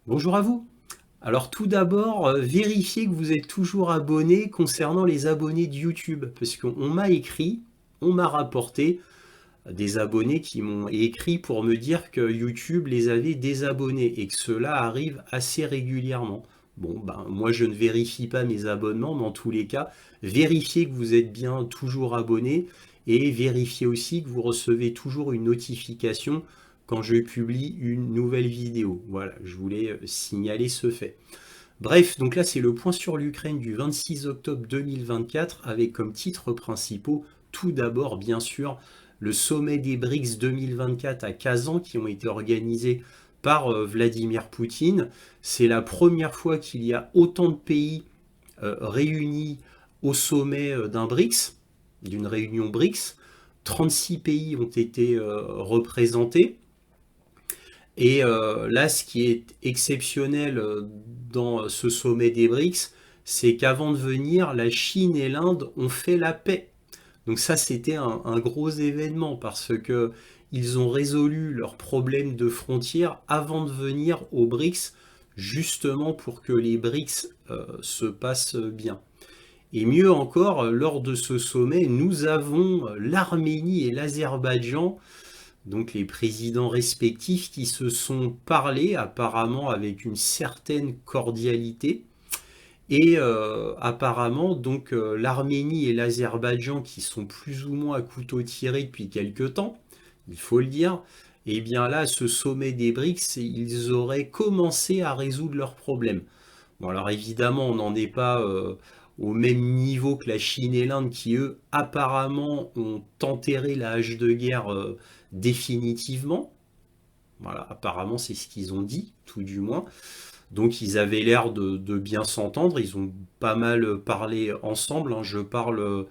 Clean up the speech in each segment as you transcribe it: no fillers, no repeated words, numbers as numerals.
Bonjour à vous. Alors tout d'abord, vérifiez que vous êtes toujours abonné concernant les abonnés de YouTube, parce qu'on m'a écrit, on m'a rapporté des abonnés qui m'ont écrit pour me dire que YouTube les avait désabonnés et que cela arrive assez régulièrement. Bon, ben moi je ne vérifie pas mes abonnements, mais en tous les cas, vérifiez que vous êtes bien toujours abonné et vérifiez aussi que vous recevez toujours une notification quand je publie une nouvelle vidéo. Voilà, je voulais signaler ce fait. Bref, donc là c'est le point sur l'Ukraine du 26 octobre 2024 avec comme titres principaux tout d'abord bien sûr le sommet des BRICS 2024 à Kazan qui ont été organisés par Vladimir Poutine. C'est la première fois qu'il y a autant de pays réunis au sommet d'un BRICS, d'une réunion BRICS. 36 pays ont été représentés. Et là, ce qui est exceptionnel dans ce sommet des BRICS, c'est qu'avant de venir, la Chine et l'Inde ont fait la paix. Donc ça, c'était un gros événement parce que ils ont résolu leurs problèmes de frontières avant de venir aux BRICS, justement pour que les BRICS se passent bien. Et mieux encore, lors de ce sommet, nous avons l'Arménie et l'Azerbaïdjan, donc les présidents respectifs qui se sont parlé apparemment avec une certaine cordialité. Et apparemment, donc l'Arménie et l'Azerbaïdjan, qui sont plus ou moins à couteau tiré depuis quelque temps, il faut le dire, et bien là, ce sommet des BRICS, ils auraient commencé à résoudre leurs problèmes. Bon, alors évidemment, on n'en est pas au même niveau que la Chine et l'Inde qui, eux, apparemment, ont enterré la hache de guerre définitivement. Voilà, apparemment, c'est ce qu'ils ont dit, tout du moins. Donc, ils avaient l'air de bien s'entendre. Ils ont pas mal parlé ensemble, hein. Je parle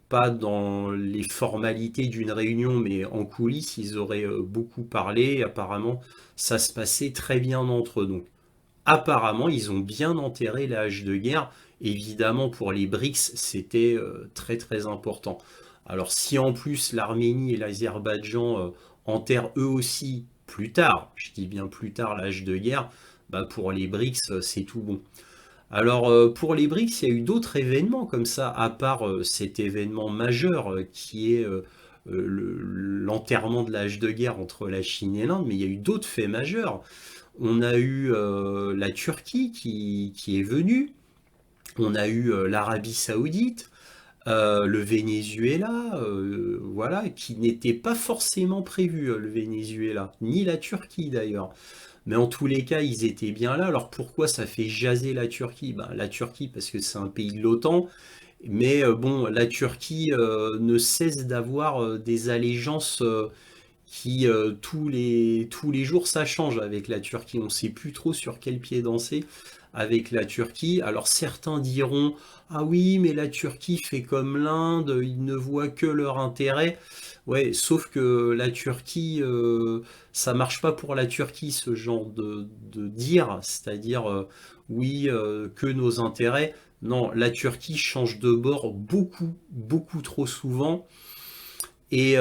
pas dans les formalités d'une réunion, mais en coulisses, ils auraient beaucoup parlé. Apparemment, ça se passait très bien entre eux. Donc, apparemment, ils ont bien enterré la hache de guerre. Évidemment, pour les BRICS, c'était très très important. Alors, si en plus l'Arménie et l'Azerbaïdjan enterrent eux aussi plus tard, je dis bien plus tard, la hache de guerre, bah pour les BRICS, c'est tout bon. Alors, pour les BRICS, il y a eu d'autres événements comme ça, à part cet événement majeur qui est l'enterrement de la hache de guerre entre la Chine et l'Inde, mais il y a eu d'autres faits majeurs. On a eu la Turquie qui est venue, on a eu l'Arabie Saoudite, le Venezuela, voilà, qui n'était pas forcément prévu, le Venezuela, ni la Turquie d'ailleurs. Mais en tous les cas, ils étaient bien là. Alors pourquoi ça fait jaser la Turquie? Ben, la Turquie, parce que c'est un pays de l'OTAN, mais bon, la Turquie ne cesse d'avoir des allégeances qui tous les jours ça change avec la Turquie. On ne sait plus trop sur quel pied danser avec la Turquie. Alors certains diront ah oui mais la Turquie fait comme l'Inde, ils ne voient que leur intérêt. Ouais, sauf que la Turquie, ça marche pas pour la Turquie ce genre de dire, c'est-à-dire oui que nos intérêts. Non, la Turquie change de bord beaucoup, beaucoup trop souvent et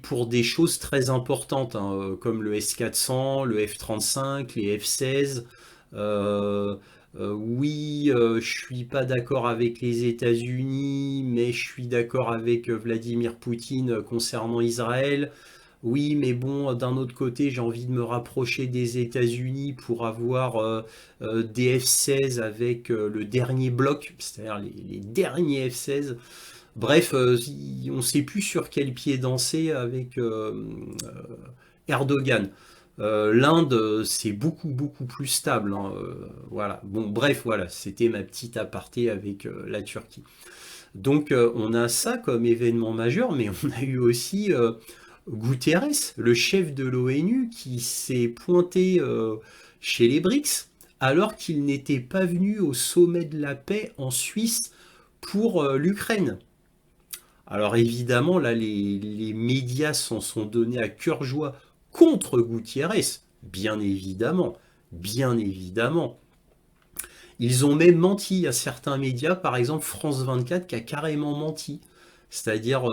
pour des choses très importantes, hein, comme le S-400, le F-35, les F-16. Euh, oui, je suis pas d'accord avec les États-Unis, mais je suis d'accord avec Vladimir Poutine concernant Israël. Oui, mais bon, d'un autre côté, j'ai envie de me rapprocher des États-Unis pour avoir des F-16 avec le dernier bloc, c'est-à-dire les derniers F-16. Bref, on ne sait plus sur quel pied danser avec Erdogan. L'Inde, c'est beaucoup, beaucoup plus stable, hein, voilà. Bon, bref, voilà, c'était ma petite aparté avec la Turquie. Donc, on a ça comme événement majeur, mais on a eu aussi Guterres, le chef de l'ONU, qui s'est pointé chez les BRICS, alors qu'il n'était pas venu au sommet de la paix en Suisse pour l'Ukraine. Alors évidemment, là, les médias s'en sont donnés à cœur joie contre Gutiérrez, bien évidemment, bien évidemment. Ils ont même menti à certains médias, par exemple France 24 qui a carrément menti. C'est-à-dire,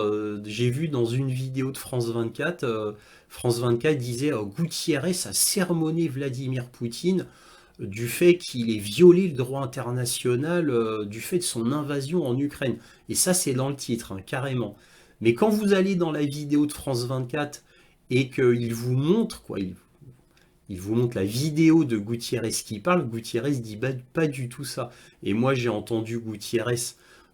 j'ai vu dans une vidéo de France 24 disait Gutiérrez a sermonné Vladimir Poutine du fait qu'il ait violé le droit international, du fait de son invasion en Ukraine. Et ça, c'est dans le titre, hein, carrément. Mais quand vous allez dans la vidéo de France 24 et qu'il vous montre, quoi, il vous montre la vidéo de Gutiérrez qui parle, Gutiérrez dit pas du tout ça. Et moi, j'ai entendu Gutiérrez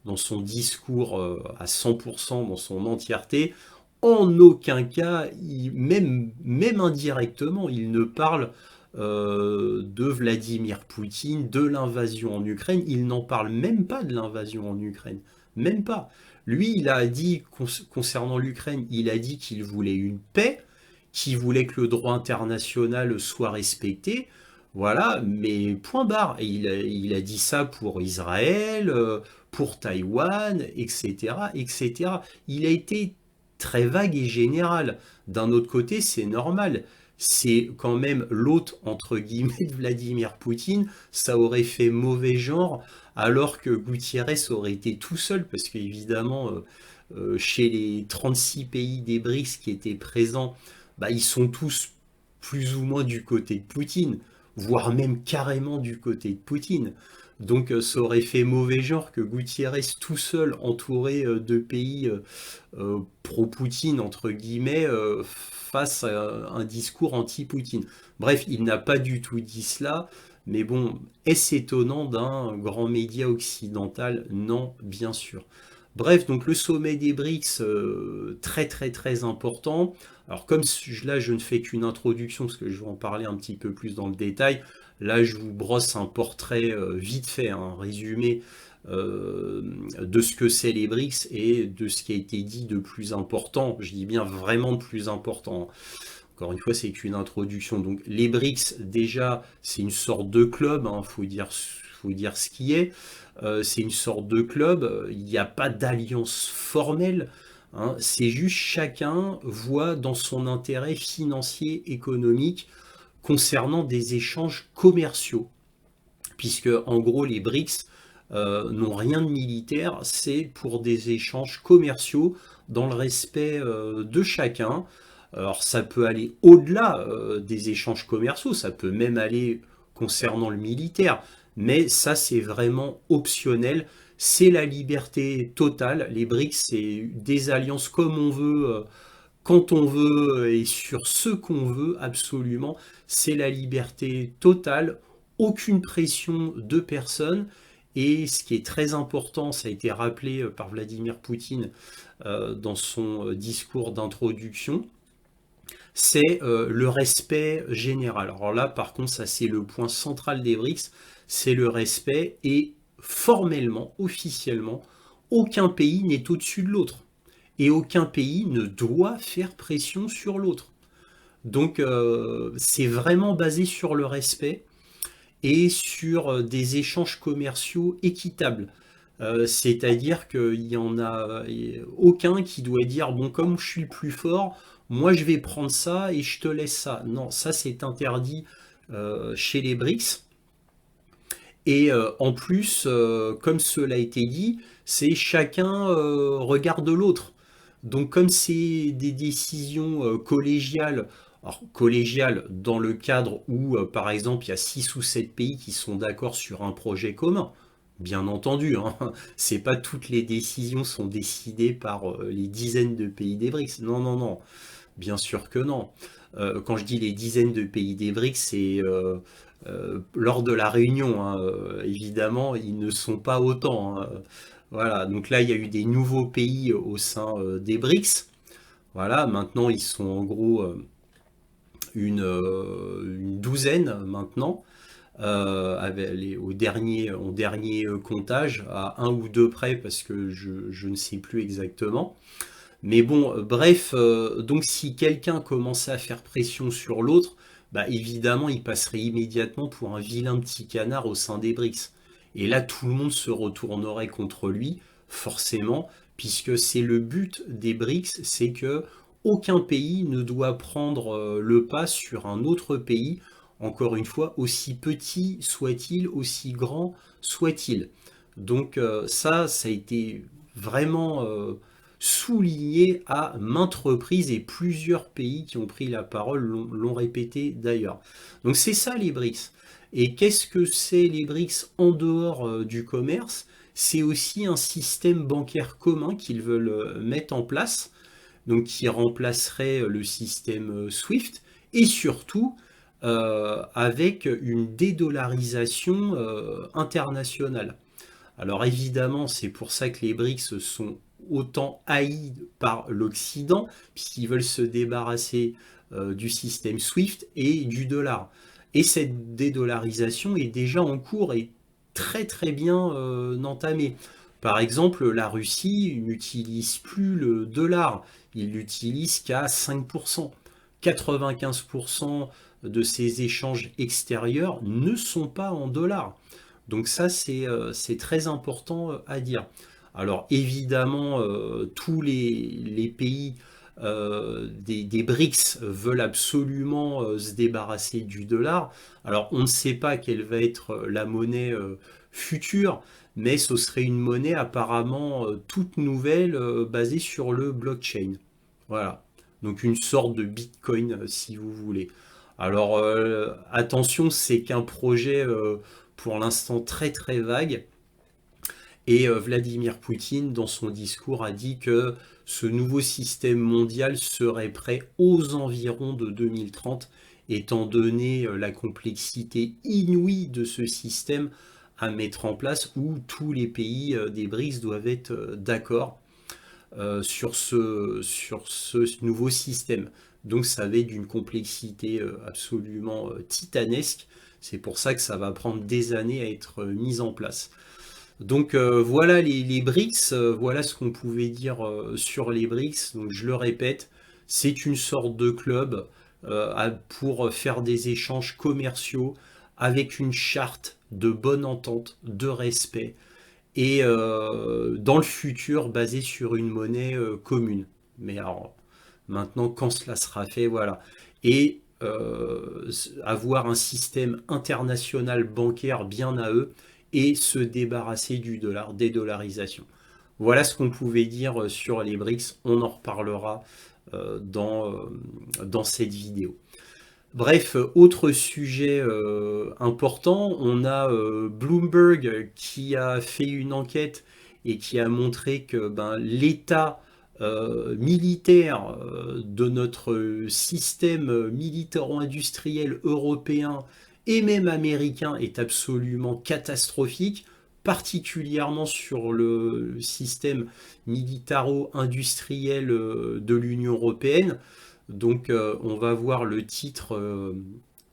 dans son discours à 100%, dans son entièreté. En aucun cas, même indirectement, il ne parle de Vladimir Poutine, de l'invasion en Ukraine. Il n'en parle même pas de l'invasion en Ukraine. Même pas. Lui, il a dit, concernant l'Ukraine, il a dit qu'il voulait une paix, qu'il voulait que le droit international soit respecté. Voilà, mais point barre. Et il a dit ça pour Israël, pour Taïwan, etc., etc. Il a été très vague et général. D'un autre côté, c'est normal. C'est quand même l'hôte, entre guillemets, de Vladimir Poutine. Ça aurait fait mauvais genre, alors que Gutiérrez aurait été tout seul, parce qu'évidemment, chez les 36 pays des BRICS qui étaient présents, bah, ils sont tous plus ou moins du côté de Poutine, voire même carrément du côté de Poutine. Donc ça aurait fait mauvais genre que Gutiérrez tout seul, entouré de pays pro-Poutine, entre guillemets, fasse un discours anti-Poutine. Bref, il n'a pas du tout dit cela, mais bon, est-ce étonnant d'un grand média occidental? Non, bien sûr. Bref, donc le sommet des BRICS, très très très important. Alors comme là je ne fais qu'une introduction, parce que je vais en parler un petit peu plus dans le détail, là je vous brosse un portrait vite fait, un résumé de ce que c'est les BRICS et de ce qui a été dit de plus important. Je dis bien vraiment de plus important. Encore une fois, c'est qu'une introduction. Donc les BRICS, déjà, c'est une sorte de club, hein, faut dire ce qui est. C'est une sorte de club, il n'y a pas d'alliance formelle, hein, c'est juste chacun voit dans son intérêt financier, économique, concernant des échanges commerciaux. Puisque en gros les BRICS n'ont rien de militaire, c'est pour des échanges commerciaux dans le respect de chacun. Alors ça peut aller au-delà des échanges commerciaux, ça peut même aller concernant le militaire, mais ça c'est vraiment optionnel, c'est la liberté totale. Les BRICS, c'est des alliances comme on veut, quand on veut et sur ce qu'on veut absolument, c'est la liberté totale, aucune pression de personne. Et ce qui est très important, ça a été rappelé par Vladimir Poutine dans son discours d'introduction, c'est le respect général. Alors là, par contre, ça c'est le point central des BRICS, c'est le respect et formellement, officiellement, aucun pays n'est au-dessus de l'autre. Et aucun pays ne doit faire pression sur l'autre. Donc c'est vraiment basé sur le respect et sur des échanges commerciaux équitables. C'est-à-dire qu'il n'y en a aucun qui doit dire, bon, comme je suis le plus fort, moi je vais prendre ça et je te laisse ça. Non, ça c'est interdit chez les BRICS. Et en plus, comme cela a été dit, c'est chacun regarde l'autre. Donc comme c'est des décisions collégiales, alors collégiales dans le cadre où, par exemple, il y a 6 ou 7 pays qui sont d'accord sur un projet commun, bien entendu, hein, c'est pas toutes les décisions sont décidées par les dizaines de pays des BRICS. Non, non, non, bien sûr que non. Quand je dis les dizaines de pays des BRICS, c'est lors de la réunion, hein, évidemment, ils ne sont pas autant, hein. Voilà, donc là, il y a eu des nouveaux pays au sein des BRICS. Voilà, maintenant, ils sont en gros une douzaine maintenant, au dernier comptage, à un ou deux près, parce que je ne sais plus exactement. Mais bon, bref, donc si quelqu'un commençait à faire pression sur l'autre, bah évidemment, il passerait immédiatement pour un vilain petit canard au sein des BRICS. Et là, tout le monde se retournerait contre lui, forcément, puisque c'est le but des BRICS, c'est que aucun pays ne doit prendre le pas sur un autre pays, encore une fois, aussi petit soit-il, aussi grand soit-il. Donc ça a été vraiment souligné à maintes reprises et plusieurs pays qui ont pris la parole l'ont répété d'ailleurs. Donc c'est ça les BRICS. Et qu'est-ce que c'est les BRICS en dehors du commerce? C'est aussi un système bancaire commun qu'ils veulent mettre en place, donc qui remplacerait le système SWIFT, et surtout avec une dédollarisation internationale. Alors évidemment, c'est pour ça que les BRICS sont autant haïs par l'Occident, puisqu'ils veulent se débarrasser du système SWIFT et du dollar. Et cette dédollarisation est déjà en cours et très très bien entamée. Par exemple, la Russie n'utilise plus le dollar, il l'utilise qu'à 5%. 95% de ses échanges extérieurs ne sont pas en dollars. Donc ça, c'est très important à dire. Alors évidemment, tous les pays des BRICS veulent absolument se débarrasser du dollar. Alors on ne sait pas quelle va être la monnaie future, mais ce serait une monnaie apparemment toute nouvelle basée sur le blockchain. Voilà. Donc une sorte de Bitcoin si vous voulez. Alors attention, c'est qu'un projet pour l'instant très très vague. Et Vladimir Poutine, dans son discours, a dit que ce nouveau système mondial serait prêt aux environs de 2030, étant donné la complexité inouïe de ce système à mettre en place, où tous les pays des BRICS doivent être d'accord sur ce nouveau système. Donc ça va être d'une complexité absolument titanesque. C'est pour ça que ça va prendre des années à être mis en place. Donc voilà les BRICS, voilà ce qu'on pouvait dire sur les BRICS. Donc je le répète, c'est une sorte de club pour faire des échanges commerciaux avec une charte de bonne entente, de respect, et dans le futur basé sur une monnaie commune. Mais alors maintenant, quand cela sera fait, voilà. Et avoir un système international bancaire bien à eux et se débarrasser du dollar, dédollarisation. Voilà ce qu'on pouvait dire sur les BRICS. On en reparlera dans cette vidéo. Bref, autre sujet important, on a Bloomberg qui a fait une enquête et qui a montré que l'état militaire de notre système militaro-industriel européen et même américain est absolument catastrophique, particulièrement sur le système militaro-industriel de l'Union européenne. Donc on va voir le titre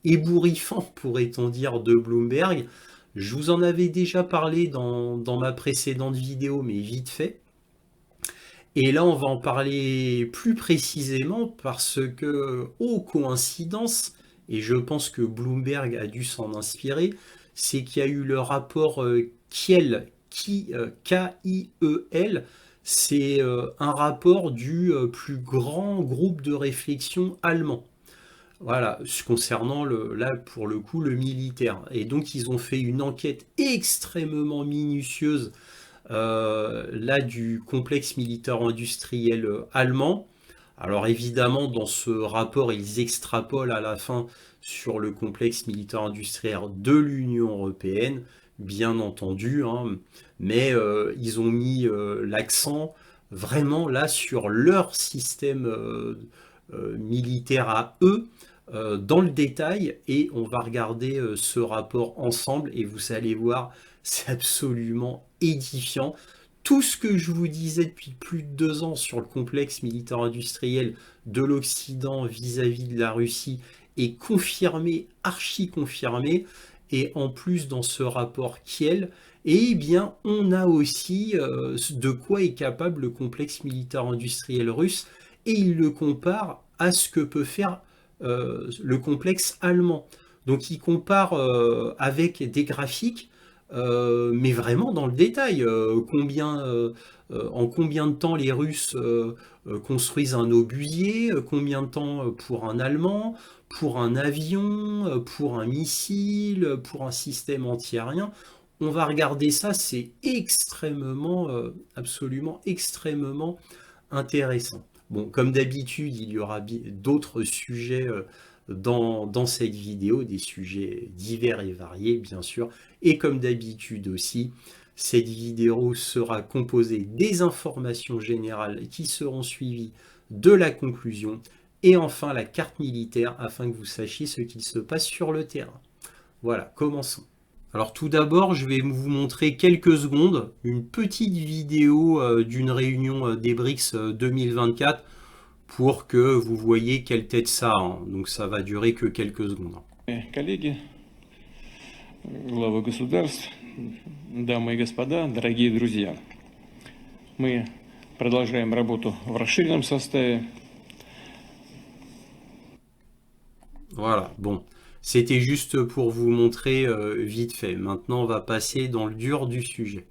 ébouriffant, pourrait-on dire, de Bloomberg. Je vous en avais déjà parlé dans ma précédente vidéo, mais vite fait. Et là, on va en parler plus précisément parce que, oh coïncidence, et je pense que Bloomberg a dû s'en inspirer, c'est qu'il y a eu le rapport Kiel, K-I-E-L, c'est un rapport du plus grand groupe de réflexion allemand. Voilà, concernant là pour le coup le militaire. Et donc ils ont fait une enquête extrêmement minutieuse là du complexe militaire industriel allemand. Alors évidemment dans ce rapport ils extrapolent à la fin sur le complexe militaire industriel de l'Union européenne, bien entendu, hein, mais ils ont mis l'accent vraiment là sur leur système militaire à eux dans le détail, et on va regarder ce rapport ensemble et vous allez voir, c'est absolument édifiant. Tout ce que je vous disais depuis plus de 2 ans sur le complexe militaire industriel de l'Occident vis-à-vis de la Russie est confirmé, archi confirmé, et en plus dans ce rapport Kiel, eh bien on a aussi de quoi est capable le complexe militaire industriel russe, et il le compare à ce que peut faire le complexe allemand. Donc il compare avec des graphiques, mais vraiment dans le détail. En combien de temps les Russes construisent un obusier, combien de temps pour un Allemand, pour un avion, pour un missile, pour un système antiaérien. On va regarder ça, c'est extrêmement, absolument extrêmement intéressant. Bon, comme d'habitude, il y aura d'autres sujets dans cette vidéo, des sujets divers et variés, bien sûr. Et comme d'habitude aussi, cette vidéo sera composée des informations générales qui seront suivies de la conclusion et enfin la carte militaire afin que vous sachiez ce qu'il se passe sur le terrain. Voilà, commençons. Alors tout d'abord, je vais vous montrer quelques secondes une petite vidéo d'une réunion des BRICS 2024 pour que vous voyez quelle tête ça a, hein. Donc ça va durer que quelques secondes. Коллеги, главы государств, дамы и господа, дорогие друзья, мы продолжаем работу в расширенном составе. Voilà, bon, c'était juste pour vous montrer vite fait. Maintenant, on va passer dans le dur du sujet.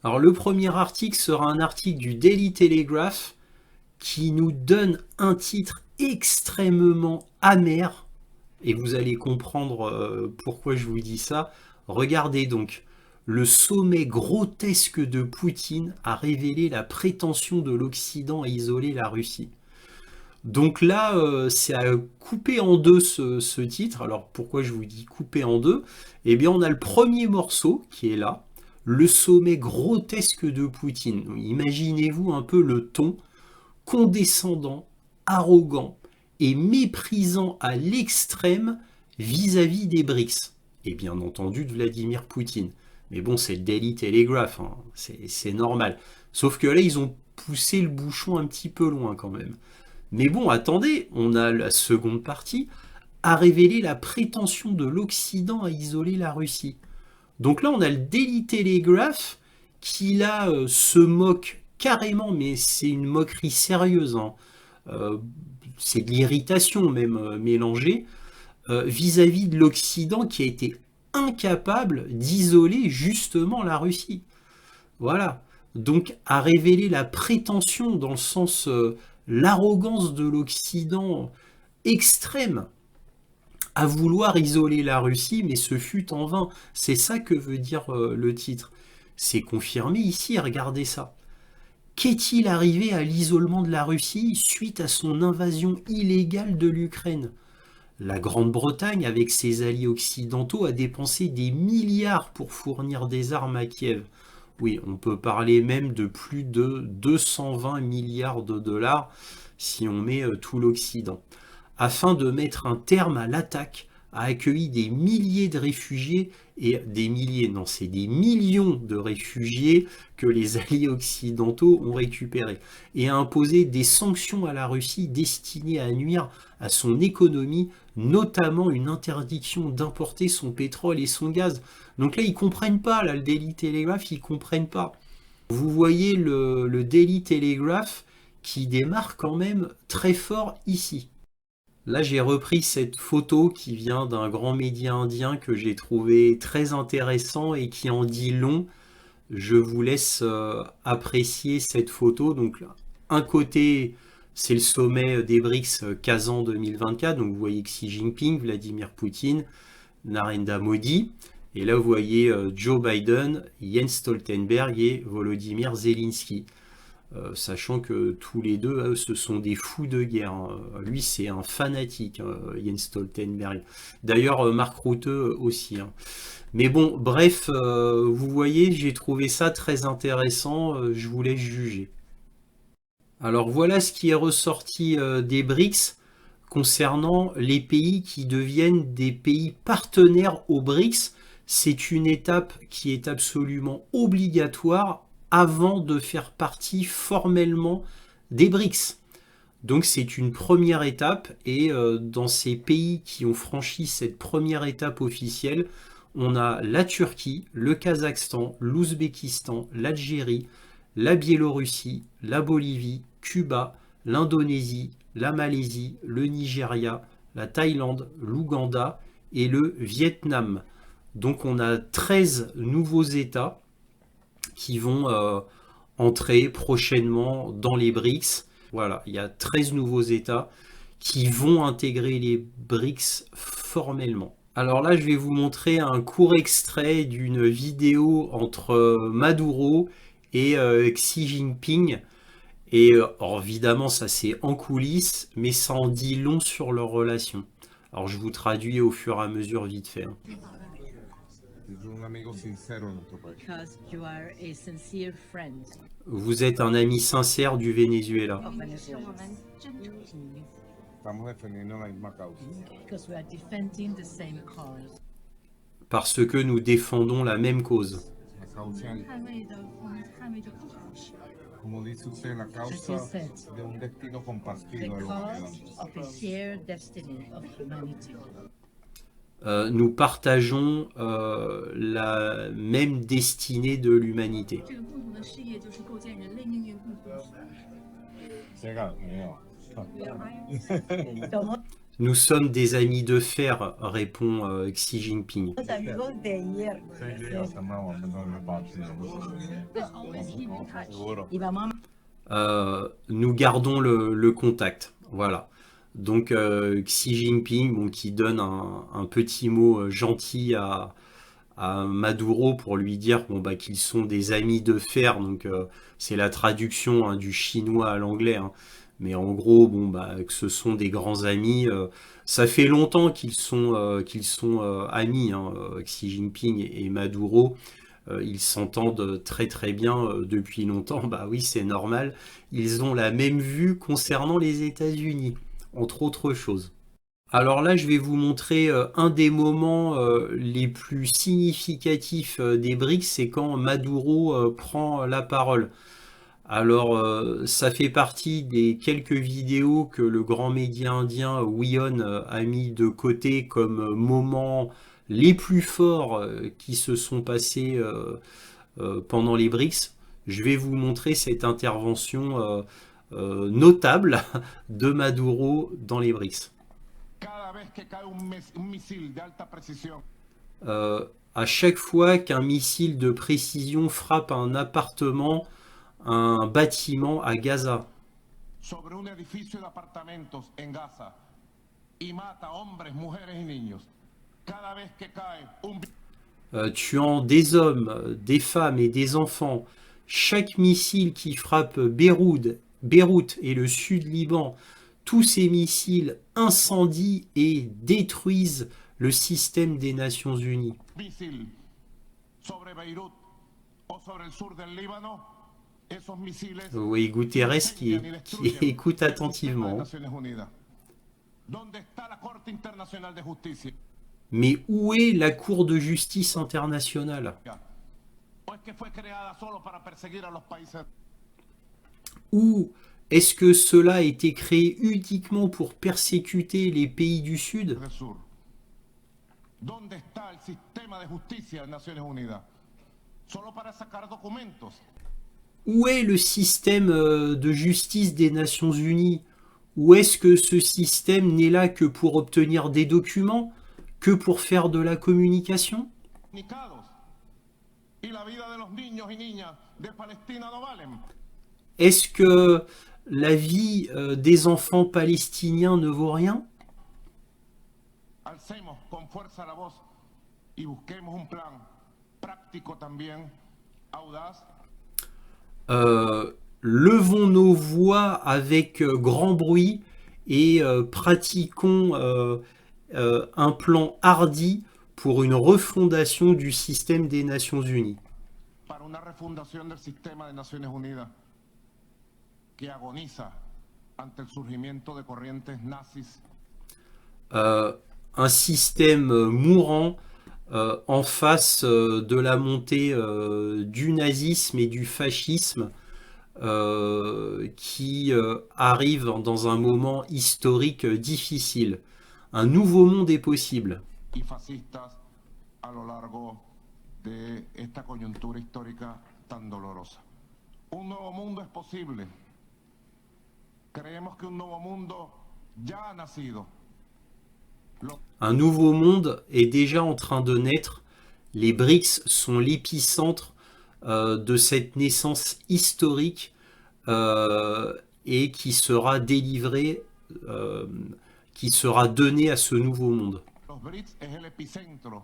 Alors le premier article sera un article du Daily Telegraph qui nous donne un titre extrêmement amer, et vous allez comprendre pourquoi je vous dis ça. Regardez donc, le sommet grotesque de Poutine a révélé la prétention de l'Occident à isoler la Russie. Donc là, c'est à couper en deux ce titre. Alors pourquoi je vous dis couper en deux? Eh bien, on a le premier morceau qui est là, le sommet grotesque de Poutine. Imaginez-vous un peu le ton condescendant, arrogant et méprisant à l'extrême vis-à-vis des BRICS. Et bien entendu de Vladimir Poutine. Mais bon, c'est le Daily Telegraph, hein. C'est normal. Sauf que là, ils ont poussé le bouchon un petit peu loin quand même. Mais bon, attendez, on a la seconde partie, à révéler la prétention de l'Occident à isoler la Russie. Donc là, on a le Daily Telegraph qui là se moque carrément, mais c'est une moquerie sérieuse, hein. C'est de l'irritation même mélangée, vis-à-vis de l'Occident qui a été incapable d'isoler justement la Russie. Voilà. Donc à révéler la prétention dans le sens l'arrogance de l'Occident extrême à vouloir isoler la Russie, mais ce fut en vain. C'est ça que veut dire le titre. C'est confirmé ici, regardez ça. Qu'est-il arrivé à l'isolement de la Russie suite à son invasion illégale de l'Ukraine? La Grande-Bretagne, avec ses alliés occidentaux, a dépensé des milliards pour fournir des armes à Kiev. Oui, on peut parler même de plus de 220 milliards de dollars si on met tout l'Occident. Afin de mettre un terme à l'attaque, a accueilli des milliers de réfugiés et des milliers, non, c'est des millions de réfugiés que les alliés occidentaux ont récupérés et a imposé des sanctions à la Russie destinées à nuire à son économie, notamment une interdiction d'importer son pétrole et son gaz. Donc là, ils comprennent pas, là, le Daily Telegraph, ils comprennent pas. Vous voyez le Daily Telegraph qui démarre quand même très fort ici. Là, j'ai repris cette photo qui vient d'un grand média indien que j'ai trouvé très intéressant et qui en dit long. Je vous laisse apprécier cette photo. Donc, un côté, c'est le sommet des BRICS Kazan 2024. Donc, vous voyez Xi Jinping, Vladimir Poutine, Narendra Modi. Et là, vous voyez Joe Biden, Jens Stoltenberg et Volodymyr Zelensky. Sachant que tous les deux, ce sont des fous de guerre, hein. Lui, c'est un fanatique, hein, Jens Stoltenberg. D'ailleurs, Mark Rutte aussi, hein. Mais bon, bref, vous voyez, j'ai trouvé ça très intéressant, je vous laisse juger. Alors voilà ce qui est ressorti des BRICS concernant les pays qui deviennent des pays partenaires aux BRICS. C'est une étape qui est absolument obligatoire avant de faire partie formellement des BRICS. Donc c'est une première étape et dans ces pays qui ont franchi cette première étape officielle, on a la Turquie, le Kazakhstan, l'Ouzbékistan, l'Algérie, la Biélorussie, la Bolivie, Cuba, l'Indonésie, la Malaisie, le Nigeria, la Thaïlande, l'Ouganda et le Vietnam. Donc on a 13 nouveaux États qui vont entrer prochainement dans les BRICS. Voilà, il y a 13 nouveaux États qui vont intégrer les BRICS formellement. Alors là, je vais vous montrer un court extrait d'une vidéo entre Maduro et Xi Jinping. Et alors évidemment, ça c'est en coulisses, mais ça en dit long sur leur relation. Alors je vous traduis au fur et à mesure vite fait, hein. Es un amigo sincero en nuestro país. because you are a sincere friend Vous êtes un ami sincère du Venezuela. of Venezuela. Estamos defendiendo la misma causa. Because we are defending the same cause. Parce que nous défendons la même cause. La causa, 捍卫的，我们捍卫着共同的事。 como dice usted, la causa de un destino The compartido de la humanidad. cause of a shared destiny of humanity. Nous partageons la même destinée de l'humanité. 这个共同的事业就是构建人类命运共同体。 Llega, no. Nous sommes des amis de fer, répond Xi Jinping. Los amigos de ayer. Estamos hablando de partido. We'll always keep in touch. Seguro. Y vamos Nous gardons le contact. Voilà. Donc Xi Jinping, bon, qui donne un petit mot gentil à Maduro pour lui dire bon, bah, qu'ils sont des amis de fer. Donc c'est la traduction, hein, du chinois à l'anglais, hein. Mais en gros, bon, bah, que ce sont des grands amis. Ça fait longtemps qu'ils sont amis, hein, Xi Jinping et Maduro. Ils s'entendent très très bien depuis longtemps. Bah oui, c'est normal. Ils ont la même vue concernant les États-Unis, entre autres choses. Alors là, je vais vous montrer un des moments les plus significatifs des BRICS, c'est quand Maduro prend la parole. Alors, ça fait partie des quelques vidéos que le grand média indien WION a mis de côté comme moments les plus forts qui se sont passés pendant les BRICS. Je vais vous montrer cette intervention notable de Maduro dans les BRICS. Cada vez que cae un misil de alta precisión À chaque fois qu'un missile de précision frappe un appartement, un bâtiment à Gaza, sobre un edificio de apartamentos en Gaza y mata hombres, mujeres y niños, cada vez que cae un tuant des hommes, des femmes et des enfants, chaque missile qui frappe Beyrouth et le sud Liban, tous ces missiles incendient et détruisent le système des Nations Unies. misil sobre Beirut o sobre el sur del Líbano, esos misiles Oui, Guterres qui écoute attentivement. Naciones Unidas. ¿Dónde está la Corte Internacional de Justicia? Mais où est la Cour de justice internationale? ¿O es que fue creada solo para perseguir a los países? Ou est-ce que cela a été créé uniquement pour persécuter les pays du Sud? Del sur. ¿Dónde está el sistema de justicia en Naciones Unidas? ¿Solo para sacar documentos? Où est le système de justice des Nations Unies? Ou est-ce que ce système n'est là que pour obtenir des documents, que pour faire de la communication? Comunicados. ¿Y la vida de los niños y niñas de Palestina no valen? Est-ce que la vie des enfants palestiniens ne vaut rien? Alcemos con fuerza la voz y busquemos un plan práctico también, audaz, Levons nos voix avec grand bruit et pratiquons un plan hardi pour une refondation du système des Nations Unies. para una refundación del sistema de Naciones Unidas que agoniza ante el surgimiento de corrientes nazis Un système mourant en face de la montée du nazisme et du fascisme qui arrive dans un moment historique difficile. Un nouveau monde est possible. y fascistas a lo largo de esta coyuntura histórica tan dolorosa. Un nuevo mundo es posible. Creemos que un nuevo mundo ya ha nacido. Un nouveau monde est déjà en train de naître. Les BRICS sont l'épicentre de cette naissance historique et qui sera délivrée, qui sera donnée à ce nouveau monde. Los BRICS es el epicentro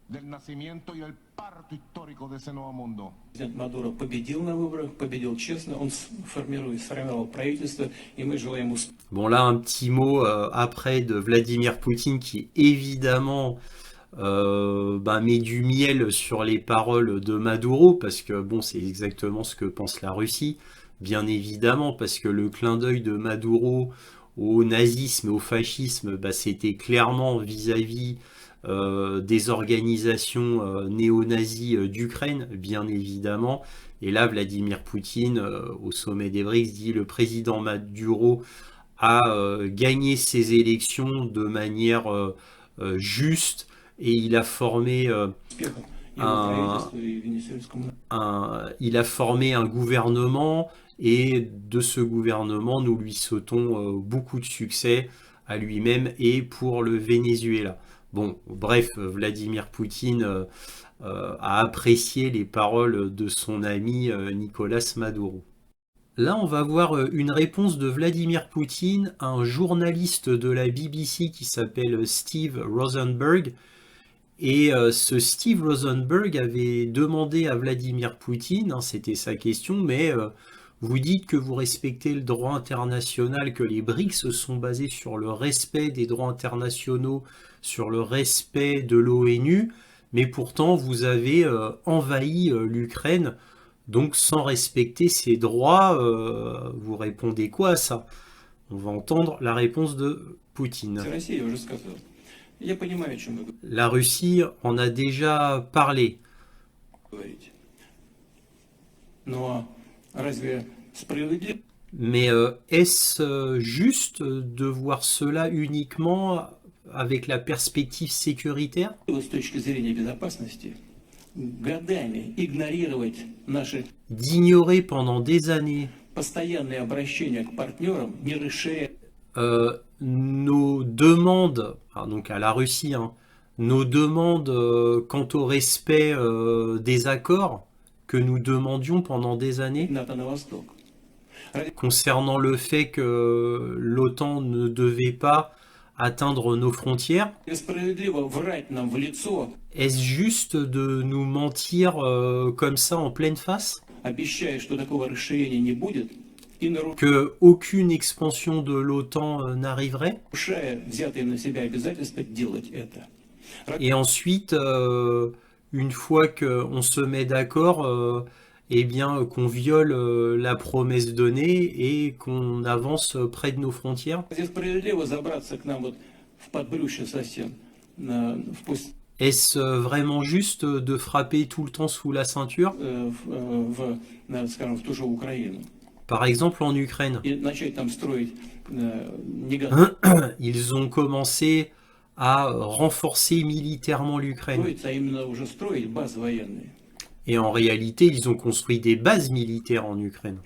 del nacimiento y el parto histórico de ese nuevo mundo. Президент Мадуро победил на выборах, победил честно, он сформировал правительство, и мы желаем успеха. Bon, là, un petit mot après de Vladimir Poutine qui évidemment met du miel sur les paroles de Maduro, parce que bon, c'est exactement ce que pense la Russie, bien évidemment, parce que le clin d'œil de Maduro au nazisme et au fascisme, c'était clairement vis-à-vis des organisations néo-nazis d'Ukraine, bien évidemment. Et là, Vladimir Poutine, au sommet des BRICS, dit le président Maduro a gagné ses élections de manière juste, et il a formé il a formé un gouvernement, et de ce gouvernement, nous lui souhaitons beaucoup de succès à lui-même et pour le Venezuela. Bon, bref, Vladimir Poutine a apprécié les paroles de son ami Nicolás Maduro. Là, on va voir une réponse de Vladimir Poutine à un journaliste de la BBC qui s'appelle Steve Rosenberg. Et ce Steve Rosenberg avait demandé à Vladimir Poutine, c'était sa question, mais vous dites que vous respectez le droit international, que les BRICS sont basés sur le respect des droits internationaux, sur le respect de l'ONU, mais pourtant vous avez envahi l'Ukraine, donc sans respecter ces droits, vous répondez quoi à ça? On va entendre la réponse de Poutine. La Russie en a déjà parlé. Mais est-ce juste de voir cela uniquement avec la perspective sécuritaire? D'ignorer pendant des années nos demandes, donc à la Russie, nos demandes quant au respect des accords que nous demandions pendant des années, concernant le fait que l'OTAN ne devait pas atteindre nos frontières. Est-ce juste de nous mentir comme ça en pleine face? Que aucune expansion de l'OTAN n'arriverait? Et ensuite, une fois qu'on se met d'accord, qu'on viole la promesse donnée et qu'on avance près de nos frontières? Est-ce vraiment juste de frapper tout le temps sous la ceinture? Par exemple en Ukraine. Ils ont commencé à renforcer militairement l'Ukraine. Et en réalité, ils ont construit des bases militaires en Ukraine.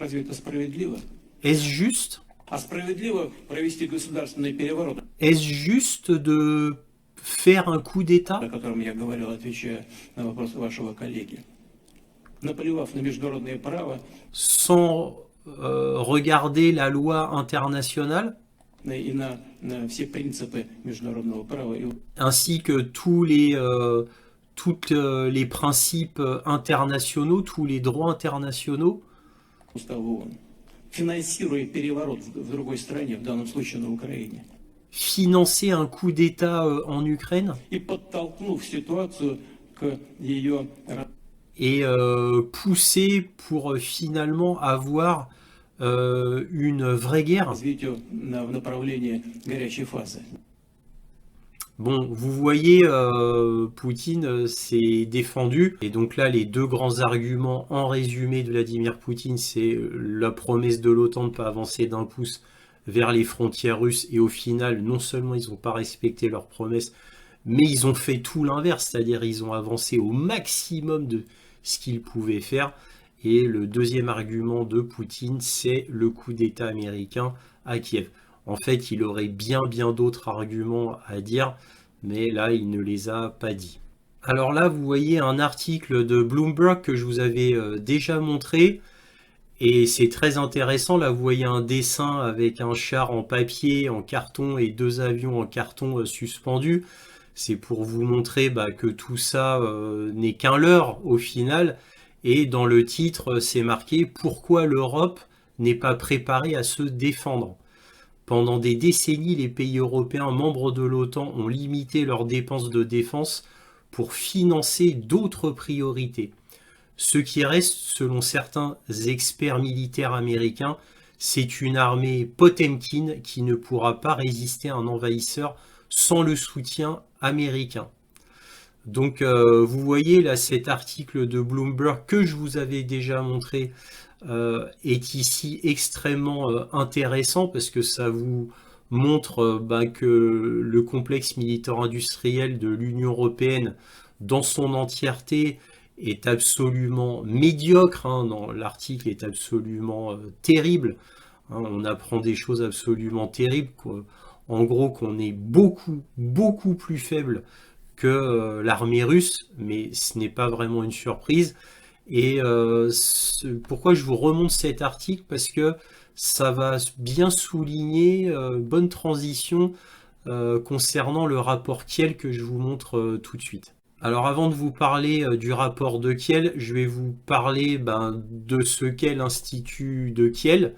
Est-ce juste? Est-ce juste de faire un coup d'État sans regarder la loi internationale, ainsi que tous les principes internationaux, tous les droits internationaux? Financer un coup d'État en Ukraine et pousser pour finalement avoir une vraie guerre. Bon, vous voyez, Poutine s'est défendu. Et donc là, les deux grands arguments en résumé de Vladimir Poutine, c'est la promesse de l'OTAN de ne pas avancer d'un pouce vers les frontières russes. Et au final, non seulement ils n'ont pas respecté leur promesse, mais ils ont fait tout l'inverse. C'est-à-dire ils ont avancé au maximum de ce qu'ils pouvaient faire. Et le deuxième argument de Poutine, c'est le coup d'État américain à Kiev. En fait, il aurait bien d'autres arguments à dire, mais là, il ne les a pas dit. Alors là, vous voyez un article de Bloomberg que je vous avais déjà montré, et c'est très intéressant. Là, vous voyez un dessin avec un char en papier, en carton, et deux avions en carton suspendus. C'est pour vous montrer que tout ça n'est qu'un leurre au final. Et dans le titre, c'est marqué « Pourquoi l'Europe n'est pas préparée à se défendre ». Pendant des décennies, les pays européens membres de l'OTAN ont limité leurs dépenses de défense pour financer d'autres priorités. Ce qui reste, selon certains experts militaires américains, c'est une armée Potemkin qui ne pourra pas résister à un envahisseur sans le soutien américain. Donc vous voyez là cet article de Bloomberg que je vous avais déjà montré est ici extrêmement intéressant parce que ça vous montre que le complexe militaire-industriel de l'Union européenne dans son entièreté est absolument médiocre. Dans l'article est absolument terrible. On apprend des choses absolument terribles. En gros, qu'on est beaucoup plus faible que l'armée russe, mais ce n'est pas vraiment une surprise. Et pourquoi je vous remonte cet article? Parce que ça va bien souligner, bonne transition concernant le rapport Kiel que je vous montre tout de suite. Alors avant de vous parler du rapport de Kiel, je vais vous parler de ce qu'est l'Institut de Kiel.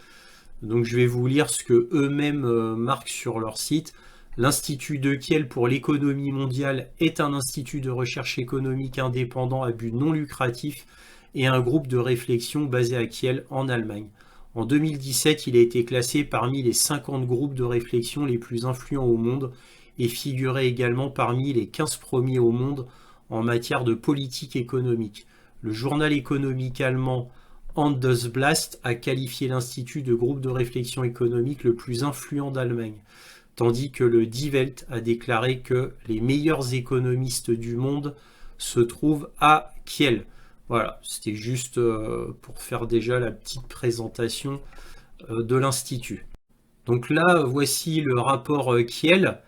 Donc je vais vous lire ce que eux-mêmes marquent sur leur site. L'Institut de Kiel pour l'économie mondiale est un institut de recherche économique indépendant à but non lucratif et un groupe de réflexion basé à Kiel en Allemagne. En 2017, il a été classé parmi les 50 groupes de réflexion les plus influents au monde et figurait également parmi les 15 premiers au monde en matière de politique économique. Le journal économique allemand Handelsblatt a qualifié l'Institut de groupe de réflexion économique le plus influent d'Allemagne, tandis que le Die Welt a déclaré que les meilleurs économistes du monde se trouvent à Kiel. Voilà, c'était juste pour faire déjà la petite présentation de l'Institut. Donc là, voici le rapport Kiel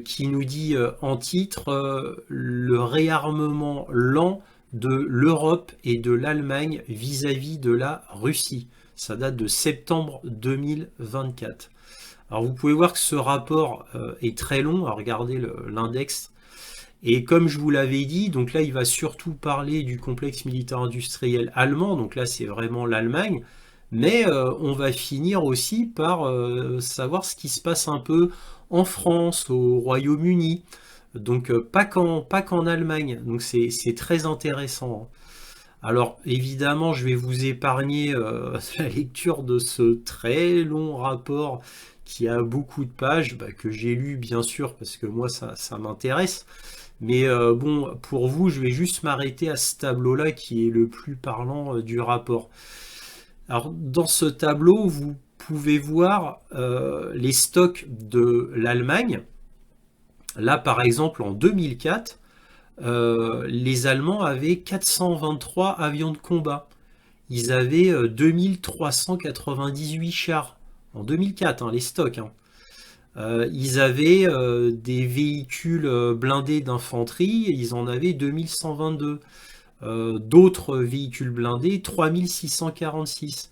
qui nous dit en titre le réarmement lent de l'Europe et de l'Allemagne vis-à-vis de la Russie. Ça date de septembre 2024. Alors vous pouvez voir que ce rapport est très long, regardez l'index. Et comme je vous l'avais dit, donc là il va surtout parler du complexe militaire industriel allemand, donc là c'est vraiment l'Allemagne, mais on va finir aussi par savoir ce qui se passe un peu en France, au Royaume-Uni, donc pas qu'en Allemagne, donc c'est très intéressant. Alors évidemment je vais vous épargner la lecture de ce très long rapport qui a beaucoup de pages, que j'ai lu bien sûr parce que moi ça m'intéresse. Mais bon, pour vous, je vais juste m'arrêter à ce tableau-là qui est le plus parlant du rapport. Alors, dans ce tableau, vous pouvez voir les stocks de l'Allemagne. Là, par exemple, en 2004, les Allemands avaient 423 avions de combat. Ils avaient 2398 chars. En 2004, les stocks. Ils avaient des véhicules blindés d'infanterie, ils en avaient 2122. D'autres véhicules blindés, 3646.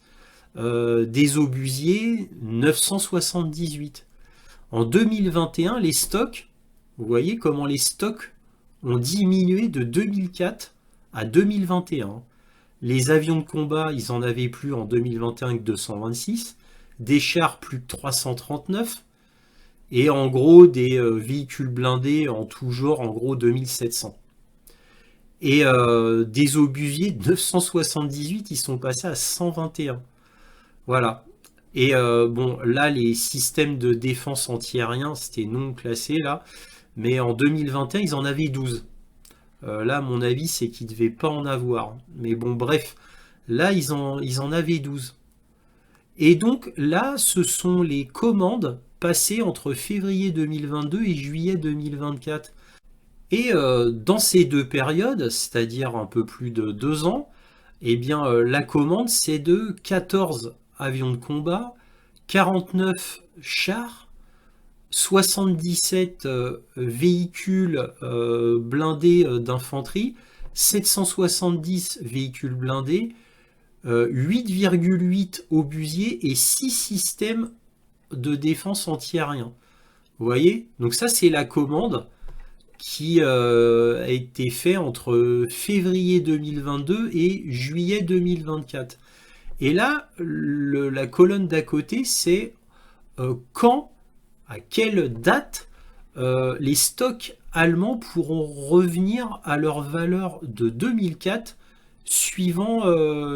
Des obusiers, 978. En 2021, les stocks, vous voyez comment les stocks ont diminué de 2004 à 2021. Les avions de combat, ils en avaient plus en 2021 que 226. Des chars, plus que 339. Et en gros, des véhicules blindés en tout genre, en gros 2700. Et des obusiers, 978, ils sont passés à 121. Voilà. Et bon, là, les systèmes de défense antiaérien, c'était non classé, là. Mais en 2021, ils en avaient 12. Là, à mon avis, c'est qu'ils ne devaient pas en avoir. Mais bon, bref. Là, ils en avaient 12. Et donc, là, ce sont les commandes passé entre février 2022 et juillet 2024. Et dans ces deux périodes, c'est-à-dire un peu plus de 2 ans, eh bien la commande c'est de 14 avions de combat, 49 chars, 77 véhicules blindés d'infanterie, 770 véhicules blindés, 8,8 obusiers et 6 systèmes de défense antiaérien. Vous voyez? Donc ça, c'est la commande qui a été fait entre février 2022 et juillet 2024. Et là, la colonne d'à côté, c'est quand, à quelle date, les stocks allemands pourront revenir à leur valeur de 2004 suivant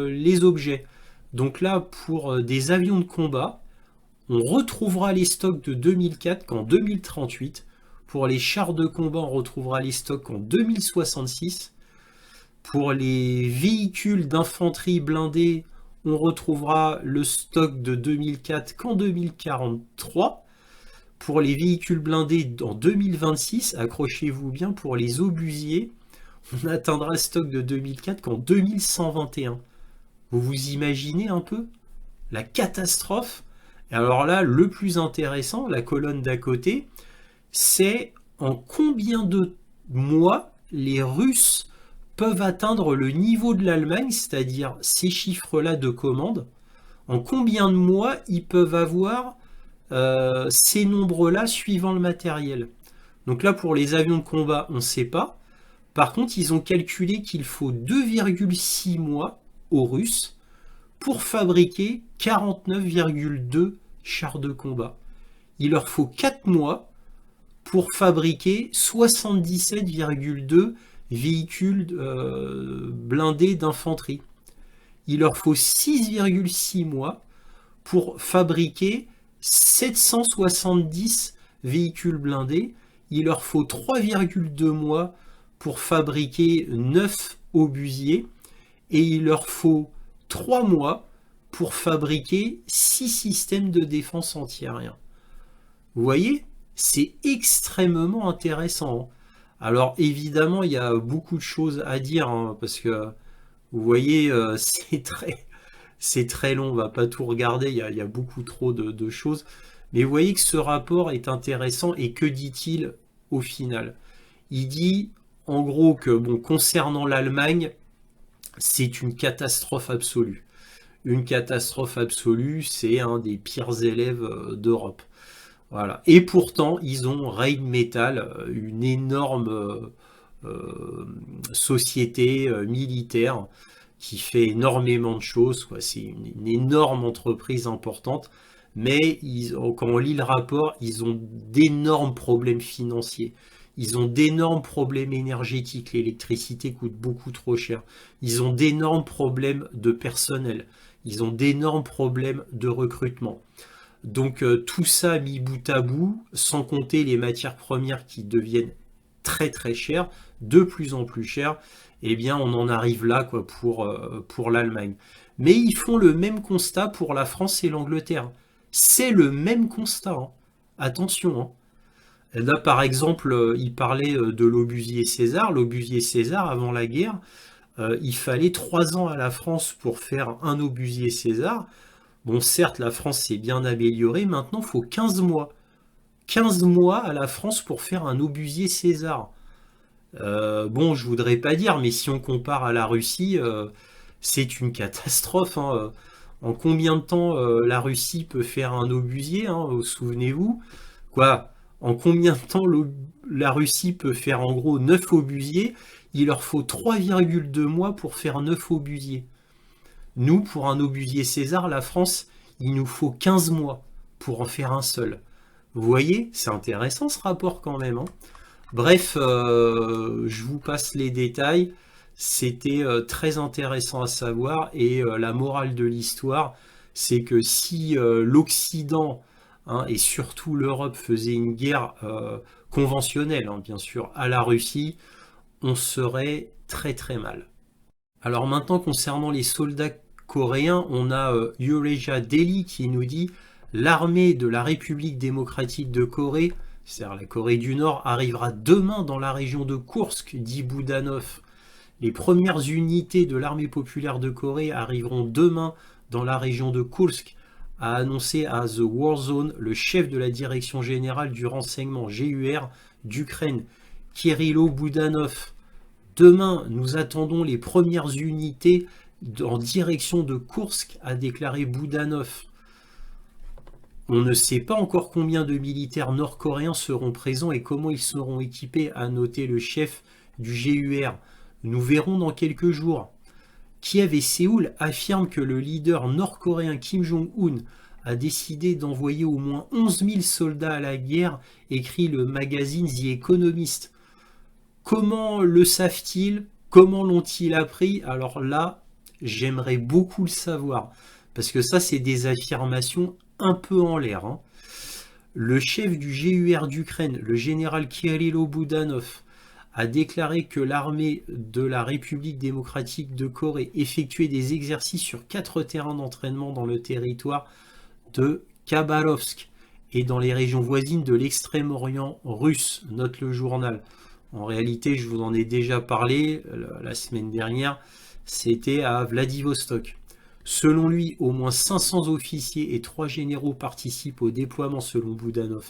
les objets. Donc là, pour des avions de combat, on retrouvera les stocks de 2004 qu'en 2038. Pour les chars de combat, on retrouvera les stocks en 2066. Pour les véhicules d'infanterie blindés, on retrouvera le stock de 2004 qu'en 2043. Pour les véhicules blindés en 2026, accrochez-vous bien, pour les obusiers, on atteindra le stock de 2004 qu'en 2121. Vous vous imaginez un peu la catastrophe? Et alors là, le plus intéressant, la colonne d'à côté, c'est en combien de mois les Russes peuvent atteindre le niveau de l'Allemagne, c'est-à-dire ces chiffres-là de commande, en combien de mois ils peuvent avoir ces nombres-là suivant le matériel. Donc là, pour les avions de combat, on ne sait pas. Par contre, ils ont calculé qu'il faut 2,6 mois aux Russes pour fabriquer 49,2 chars de combat. Il leur faut 4 mois pour fabriquer 77,2 véhicules blindés d'infanterie. Il leur faut 6,6 mois pour fabriquer 770 véhicules blindés. Il leur faut 3,2 mois pour fabriquer 9 obusiers. Et il leur faut 3 mois pour fabriquer 6 systèmes de défense antiaérien. Vous voyez, c'est extrêmement intéressant. Alors évidemment, il y a beaucoup de choses à dire, hein, parce que vous voyez, c'est très long, on va pas tout regarder, il y a beaucoup trop de choses. Mais vous voyez que ce rapport est intéressant, et que dit-il au final? Il dit en gros que, bon, concernant l'Allemagne, c'est une catastrophe absolue. Une catastrophe absolue, c'est un des pires élèves d'Europe. Voilà. Et pourtant, ils ont Rheinmetall, une énorme société militaire qui fait énormément de choses, quoi. C'est une énorme entreprise importante, mais quand on lit le rapport, ils ont d'énormes problèmes financiers. Ils ont d'énormes problèmes énergétiques. L'électricité coûte beaucoup trop cher. Ils ont d'énormes problèmes de personnel. Ils ont d'énormes problèmes de recrutement. Donc tout ça mis bout à bout, sans compter les matières premières qui deviennent très très chères, de plus en plus chères, eh bien on en arrive là, quoi, pour l'Allemagne. Mais ils font le même constat pour la France et l'Angleterre. C'est le même constat, hein. Attention, hein. Là par exemple, il parlait de l'obusier César. L'obusier César, avant la guerre, il fallait 3 ans à la France pour faire un obusier César. Bon, certes, la France s'est bien améliorée. Maintenant, il faut 15 mois. 15 mois à la France pour faire un obusier César. Bon, je voudrais pas dire, mais si on compare à la Russie, c'est une catastrophe, hein. En combien de temps la Russie peut faire un obusier, hein, souvenez-vous? Quoi? En combien de temps la Russie peut faire en gros 9 obusiers? Il leur faut 3,2 mois pour faire 9 obusiers. Nous, pour un obusier César, la France, il nous faut 15 mois pour en faire un seul. Vous voyez, c'est intéressant ce rapport quand même, hein. Bref, je vous passe les détails. C'était très intéressant à savoir, et la morale de l'histoire, c'est que si l'Occident, hein, et surtout l'Europe, faisait une guerre conventionnelle, hein, bien sûr, à la Russie, on serait très très mal. Alors maintenant, concernant les soldats coréens, on a Eurasia Daily qui nous dit « L'armée de la République démocratique de Corée, c'est-à-dire la Corée du Nord, arrivera demain dans la région de Koursk, dit Boudanov. Les premières unités de l'armée populaire de Corée arriveront demain dans la région de Koursk, a annoncé à The War Zone le chef de la direction générale du renseignement GUR d'Ukraine, Kirilo Boudanov. Demain, nous attendons les premières unités en direction de Koursk, a déclaré Boudanov. On ne sait pas encore combien de militaires nord-coréens seront présents et comment ils seront équipés, a noté le chef du GUR. Nous verrons dans quelques jours. Kiev et Séoul affirment que le leader nord-coréen Kim Jong-un a décidé d'envoyer au moins 11 000 soldats à la guerre, écrit le magazine The Economist. Comment le savent-ils? Comment l'ont-ils appris? Alors là, j'aimerais beaucoup le savoir, parce que ça, c'est des affirmations un peu en l'air. Hein. Le chef du GUR d'Ukraine, le général Kirilo Budanov, a déclaré que l'armée de la République démocratique de Corée effectuait des exercices sur 4 terrains d'entraînement dans le territoire de Khabarovsk et dans les régions voisines de l'extrême-orient russe, note le journal. En réalité, je vous en ai déjà parlé la semaine dernière, c'était à Vladivostok. Selon lui, au moins 500 officiers et 3 généraux participent au déploiement selon Budanov.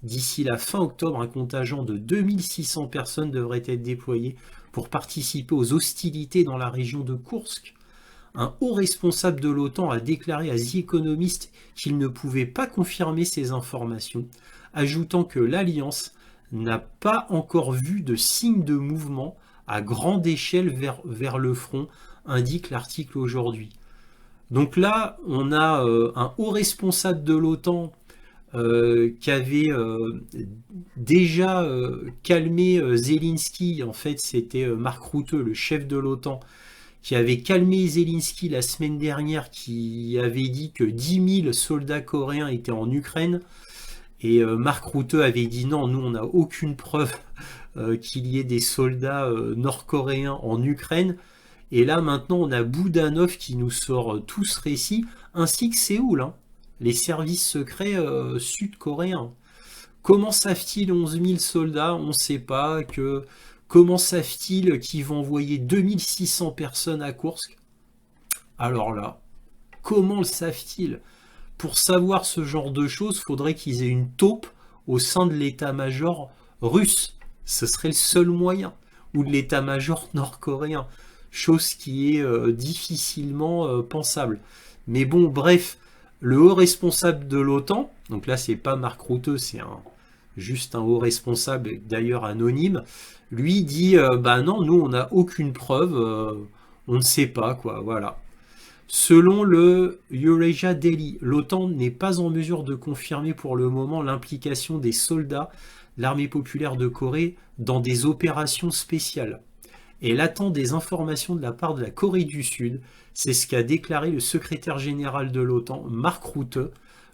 D'ici la fin octobre, un contingent de 2600 personnes devrait être déployé pour participer aux hostilités dans la région de Koursk. Un haut responsable de l'OTAN a déclaré à The Economist qu'il ne pouvait pas confirmer ces informations, ajoutant que l'Alliance n'a pas encore vu de signe de mouvement à grande échelle vers le front, indique l'article aujourd'hui. Donc là, on a un haut responsable de l'OTAN qui avait déjà calmé Zelensky. En fait, c'était Mark Rutte, le chef de l'OTAN, qui avait calmé Zelensky la semaine dernière, qui avait dit que 10 000 soldats coréens étaient en Ukraine. Et Mark Rutte avait dit non, nous on n'a aucune preuve qu'il y ait des soldats nord-coréens en Ukraine. Et là maintenant on a Budanov qui nous sort tout ce récit, ainsi que Séoul, hein, les services secrets sud-coréens. Comment savent-ils 11 000 soldats? On ne sait pas. Comment savent-ils qu'ils vont envoyer 2600 personnes à Koursk? Alors là, comment le savent-ils? Pour savoir ce genre de choses, il faudrait qu'ils aient une taupe au sein de l'état-major russe. Ce serait le seul moyen. Ou de l'état-major nord-coréen. Chose qui est difficilement pensable. Mais bon, bref, le haut responsable de l'OTAN, donc là c'est pas Mark Rutte, c'est juste un haut responsable, d'ailleurs anonyme, lui dit bah non, nous on n'a aucune preuve, on ne sait pas quoi, voilà. Selon le Eurasia Daily, l'OTAN n'est pas en mesure de confirmer pour le moment l'implication des soldats de l'armée populaire de Corée dans des opérations spéciales. Elle attend des informations de la part de la Corée du Sud, c'est ce qu'a déclaré le secrétaire général de l'OTAN, Mark Rutte,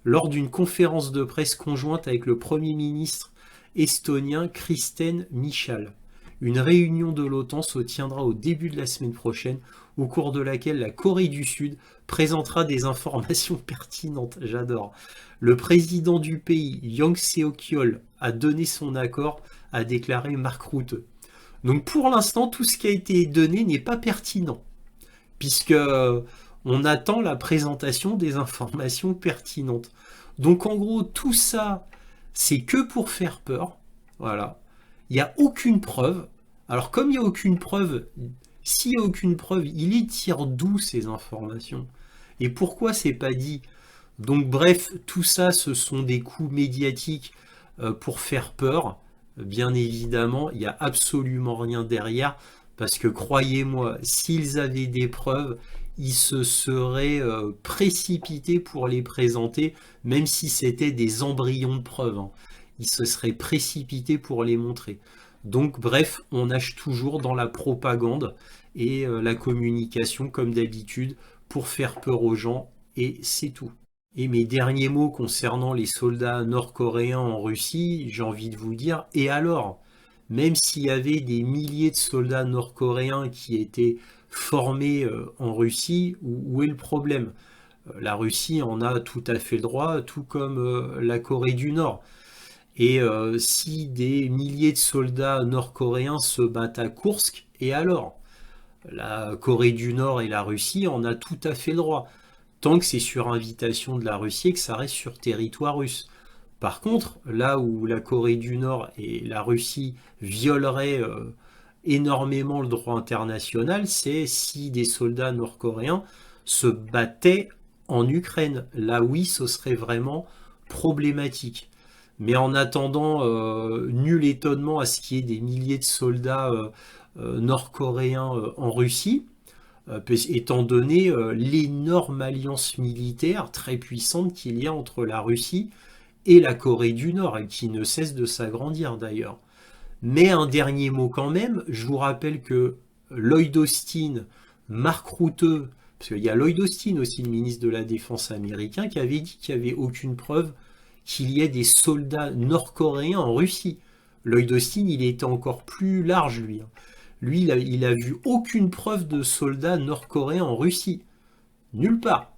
lors d'une conférence de presse conjointe avec le Premier ministre estonien Kristen Michal. Une réunion de l'OTAN se tiendra au début de la semaine prochaine, au cours de laquelle la Corée du Sud présentera des informations pertinentes. J'adore. Le président du pays, Yoon Seok-yeol, a donné son accord, a déclaré Mark Rutte. Donc pour l'instant, tout ce qui a été donné n'est pas pertinent, puisque on attend la présentation des informations pertinentes. Donc en gros, tout ça, c'est que pour faire peur. Voilà. Il n'y a aucune preuve. Alors comme il n'y a aucune preuve, s'il n'y a aucune preuve, il y tire d'où ces informations? Et pourquoi c'est pas dit? Donc bref, tout ça, ce sont des coups médiatiques pour faire peur. Bien évidemment, il n'y a absolument rien derrière, parce que croyez-moi, s'ils avaient des preuves, ils se seraient précipités pour les présenter, même si c'était des embryons de preuves. Hein. Ils se seraient précipités pour les montrer. Donc bref, on nage toujours dans la propagande et la communication comme d'habitude pour faire peur aux gens, et c'est tout. Et mes derniers mots concernant les soldats nord-coréens en Russie, j'ai envie de vous dire, et alors? Même s'il y avait des milliers de soldats nord-coréens qui étaient formés en Russie, où est le problème? La Russie en a tout à fait le droit, tout comme la Corée du Nord. Et si des milliers de soldats nord-coréens se battent à Koursk, et alors? La Corée du Nord et la Russie en a tout à fait le droit. Tant que c'est sur invitation de la Russie et que ça reste sur territoire russe. Par contre, là où la Corée du Nord et la Russie violeraient énormément le droit international, c'est si des soldats nord-coréens se battaient en Ukraine. Là, oui, ce serait vraiment problématique. Mais en attendant, nul étonnement à ce qu'il y ait des milliers de soldats nord-coréens en Russie, étant donné l'énorme alliance militaire très puissante qu'il y a entre la Russie et la Corée du Nord, et qui ne cesse de s'agrandir d'ailleurs. Mais un dernier mot quand même, je vous rappelle que Lloyd Austin, Mark Rutte, parce qu'il y a Lloyd Austin aussi, le ministre de la Défense américain, qui avait dit qu'il n'y avait aucune preuve qu'il y ait des soldats nord-coréens en Russie. Lloyd Austin, il était encore plus large, lui. Lui, il a vu aucune preuve de soldats nord-coréens en Russie. Nulle part.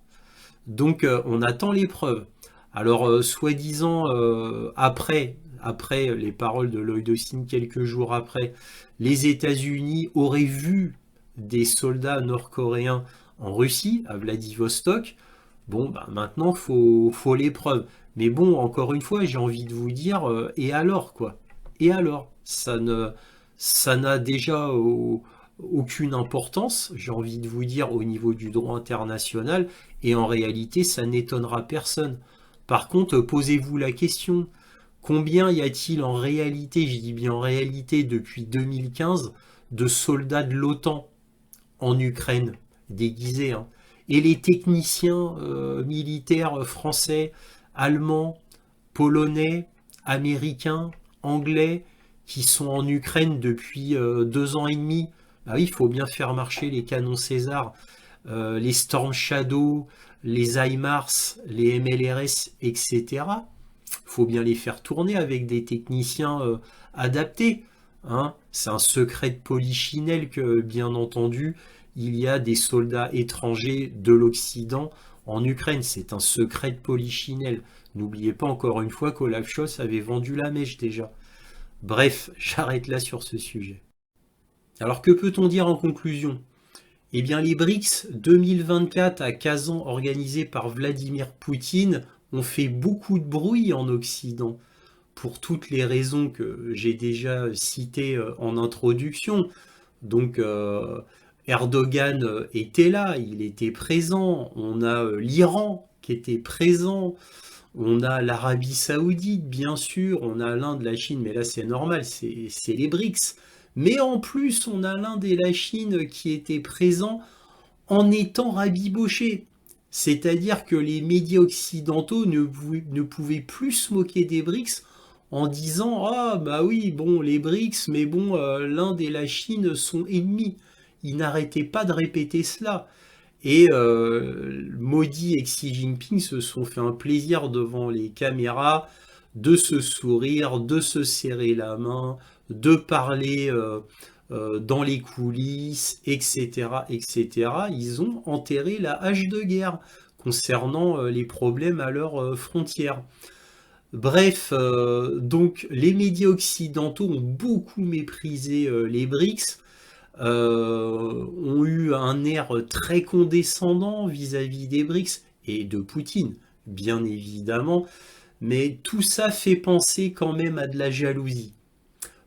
Donc, on attend les preuves. Alors, soi-disant, après les paroles de Lloyd Austin, quelques jours après, les États-Unis auraient vu des soldats nord-coréens en Russie, à Vladivostok. Bon, bah, maintenant, faut les preuves. Mais bon, encore une fois, j'ai envie de vous dire, et alors, quoi? Et alors? Ça n'a déjà aucune importance, j'ai envie de vous dire, au niveau du droit international, et en réalité, ça n'étonnera personne. Par contre, posez-vous la question, combien y a-t-il en réalité, je dis bien en réalité, depuis 2015, de soldats de l'OTAN en Ukraine, déguisés, hein? Et les techniciens militaires français, allemands, polonais, américains, anglais, qui sont en Ukraine depuis 2 ans et demi. Bah oui, il faut bien faire marcher les canons César, les Storm Shadow, les HIMARS, les MLRS, etc. Il faut bien les faire tourner avec des techniciens adaptés. Hein. C'est un secret de polichinelle que, bien entendu, il y a des soldats étrangers de l'Occident en Ukraine. C'est un secret de polichinelle. N'oubliez pas encore une fois qu'Olaf Scholz avait vendu la mèche déjà. Bref, j'arrête là sur ce sujet. Alors que peut-on dire en conclusion? Eh bien les BRICS 2024 à Kazan organisés par Vladimir Poutine ont fait beaucoup de bruit en Occident pour toutes les raisons que j'ai déjà citées en introduction. Donc Erdogan était là, il était présent, on a l'Iran qui était présent, on a l'Arabie Saoudite, bien sûr, on a l'Inde, la Chine, mais là c'est normal, c'est les BRICS. Mais en plus, on a l'Inde et la Chine qui étaient présents en étant rabibochés. C'est-à-dire que les médias occidentaux ne pouvaient plus se moquer des BRICS en disant « Ah, bah oui, bon, les BRICS, mais bon, l'Inde et la Chine sont ennemis. » Ils n'arrêtaient pas de répéter cela. Et Modi et Xi Jinping se sont fait un plaisir devant les caméras de se sourire, de se serrer la main, de parler dans les coulisses, etc., etc. Ils ont enterré la hache de guerre concernant les problèmes à leurs frontières. Bref, donc les médias occidentaux ont beaucoup méprisé les BRICS, ont eu un air très condescendant vis-à-vis des BRICS et de Poutine, bien évidemment, mais tout ça fait penser quand même à de la jalousie.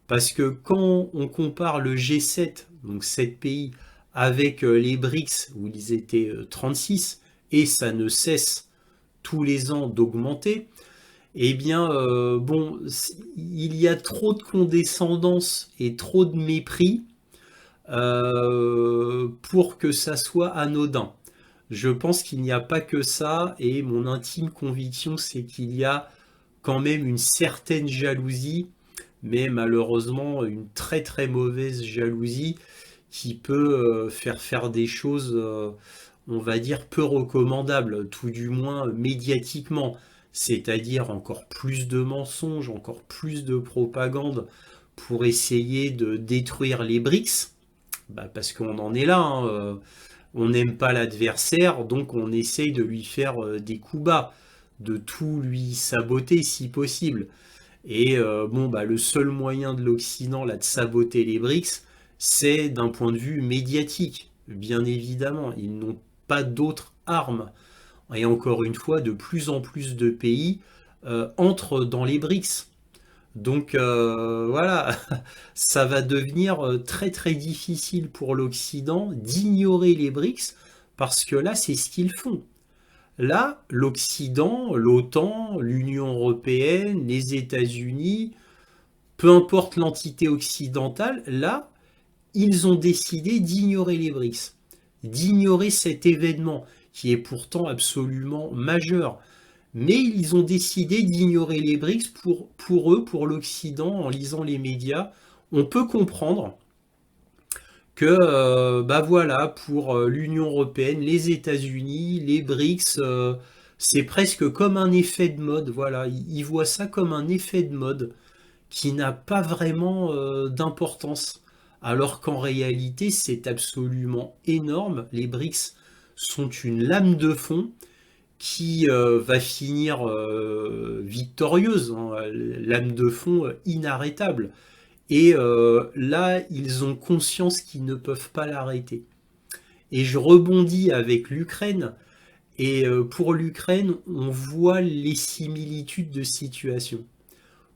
Parce que quand on compare le G7, donc 7 pays, avec les BRICS, où ils étaient 36, et ça ne cesse tous les ans d'augmenter, eh bien, bon, il y a trop de condescendance et trop de mépris pour que ça soit anodin. Je pense qu'il n'y a pas que ça, et mon intime conviction, c'est qu'il y a quand même une certaine jalousie, mais malheureusement une très très mauvaise jalousie qui peut faire des choses, on va dire, peu recommandables, tout du moins médiatiquement, c'est-à-dire encore plus de mensonges, encore plus de propagande pour essayer de détruire les BRICS, bah parce qu'on en est là, hein, on n'aime pas l'adversaire, donc on essaye de lui faire des coups bas, de tout lui saboter si possible. Et bon, bah, le seul moyen de l'Occident là de saboter les BRICS, c'est d'un point de vue médiatique, bien évidemment. Ils n'ont pas d'autres armes. Et encore une fois, de plus en plus de pays entrent dans les BRICS. Donc voilà, ça va devenir très très difficile pour l'Occident d'ignorer les BRICS, parce que là, c'est ce qu'ils font. Là, l'Occident, l'OTAN, l'Union européenne, les États-Unis, peu importe l'entité occidentale, là, ils ont décidé d'ignorer les BRICS, d'ignorer cet événement qui est pourtant absolument majeur. Mais ils ont décidé d'ignorer les BRICS pour eux, pour l'Occident, en lisant les médias. On peut comprendre que bah voilà, pour l'Union européenne, les États-Unis, les BRICS, c'est presque comme un effet de mode. Voilà, ils voient ça comme un effet de mode qui n'a pas vraiment d'importance. Alors qu'en réalité, c'est absolument énorme. Les BRICS sont une lame de fond qui va finir victorieuse, hein, lame de fond inarrêtable. Et là, ils ont conscience qu'ils ne peuvent pas l'arrêter. Et je rebondis avec l'Ukraine. Et pour l'Ukraine, on voit les similitudes de situation.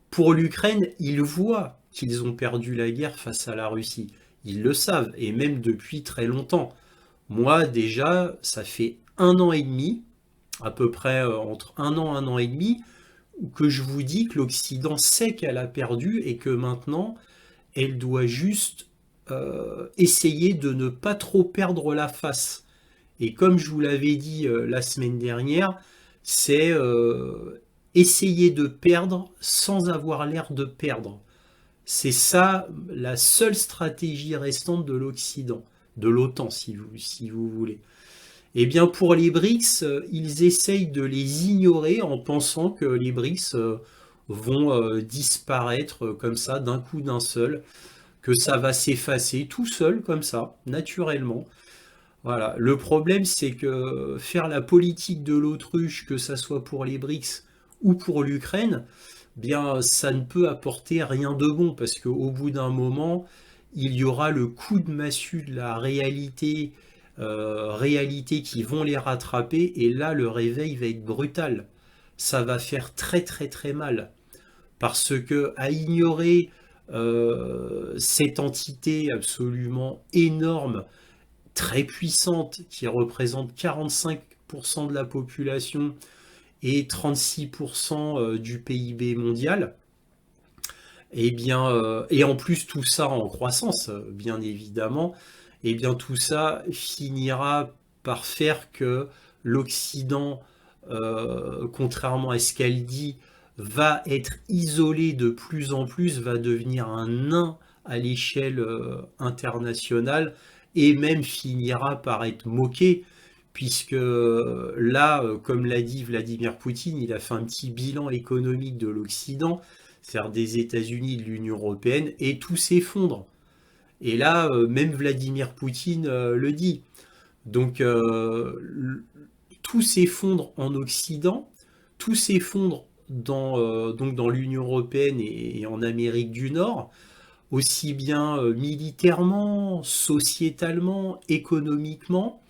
Pour l'Ukraine, ils voient qu'ils ont perdu la guerre face à la Russie. Ils le savent, et même depuis très longtemps. Moi, déjà, ça fait 1 an et demi, à peu près entre 1 an et demi, que je vous dis que l'Occident sait qu'elle a perdu et que maintenant, elle doit juste essayer de ne pas trop perdre la face. Et comme je vous l'avais dit la semaine dernière, c'est essayer de perdre sans avoir l'air de perdre. C'est ça la seule stratégie restante de l'Occident, de l'OTAN si vous voulez. Eh bien pour les BRICS, ils essayent de les ignorer en pensant que les BRICS vont disparaître comme ça d'un coup d'un seul, que ça va s'effacer tout seul comme ça, naturellement. Voilà. Le problème c'est que faire la politique de l'autruche, que ça soit pour les BRICS ou pour l'Ukraine, bien ça ne peut apporter rien de bon parce qu'au bout d'un moment, il y aura le coup de massue de la réalité qui vont les rattraper et là le réveil va être brutal. Ça va faire très très très mal parce que à ignorer cette entité absolument énorme, très puissante, qui représente 45% de la population et 36% du PIB mondial, et bien, et en plus tout ça en croissance, bien évidemment, et bien tout ça finira par faire que l'Occident, contrairement à ce qu'elle dit, va être isolé de plus en plus, va devenir un nain à l'échelle internationale, et même finira par être moqué, puisque là, comme l'a dit Vladimir Poutine, il a fait un petit bilan économique de l'Occident, c'est-à-dire des États-Unis, de l'Union européenne, et tout s'effondre. Et là, même Vladimir Poutine le dit. Donc, tout s'effondre en Occident, tout s'effondre donc dans l'Union européenne et en Amérique du Nord, aussi bien militairement, sociétalement, économiquement,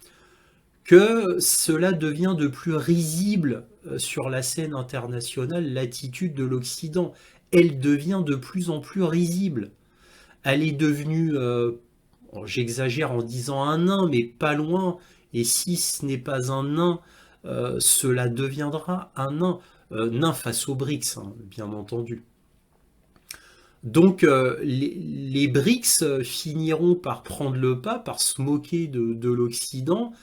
que cela devient de plus risible sur la scène internationale, l'attitude de l'Occident. Elle devient de plus en plus risible. Elle est devenue, j'exagère en disant un nain, mais pas loin, et si ce n'est pas un nain, cela deviendra un nain, nain face aux BRICS, hein, bien entendu. Donc les BRICS finiront par prendre le pas, par se moquer de l'Occident,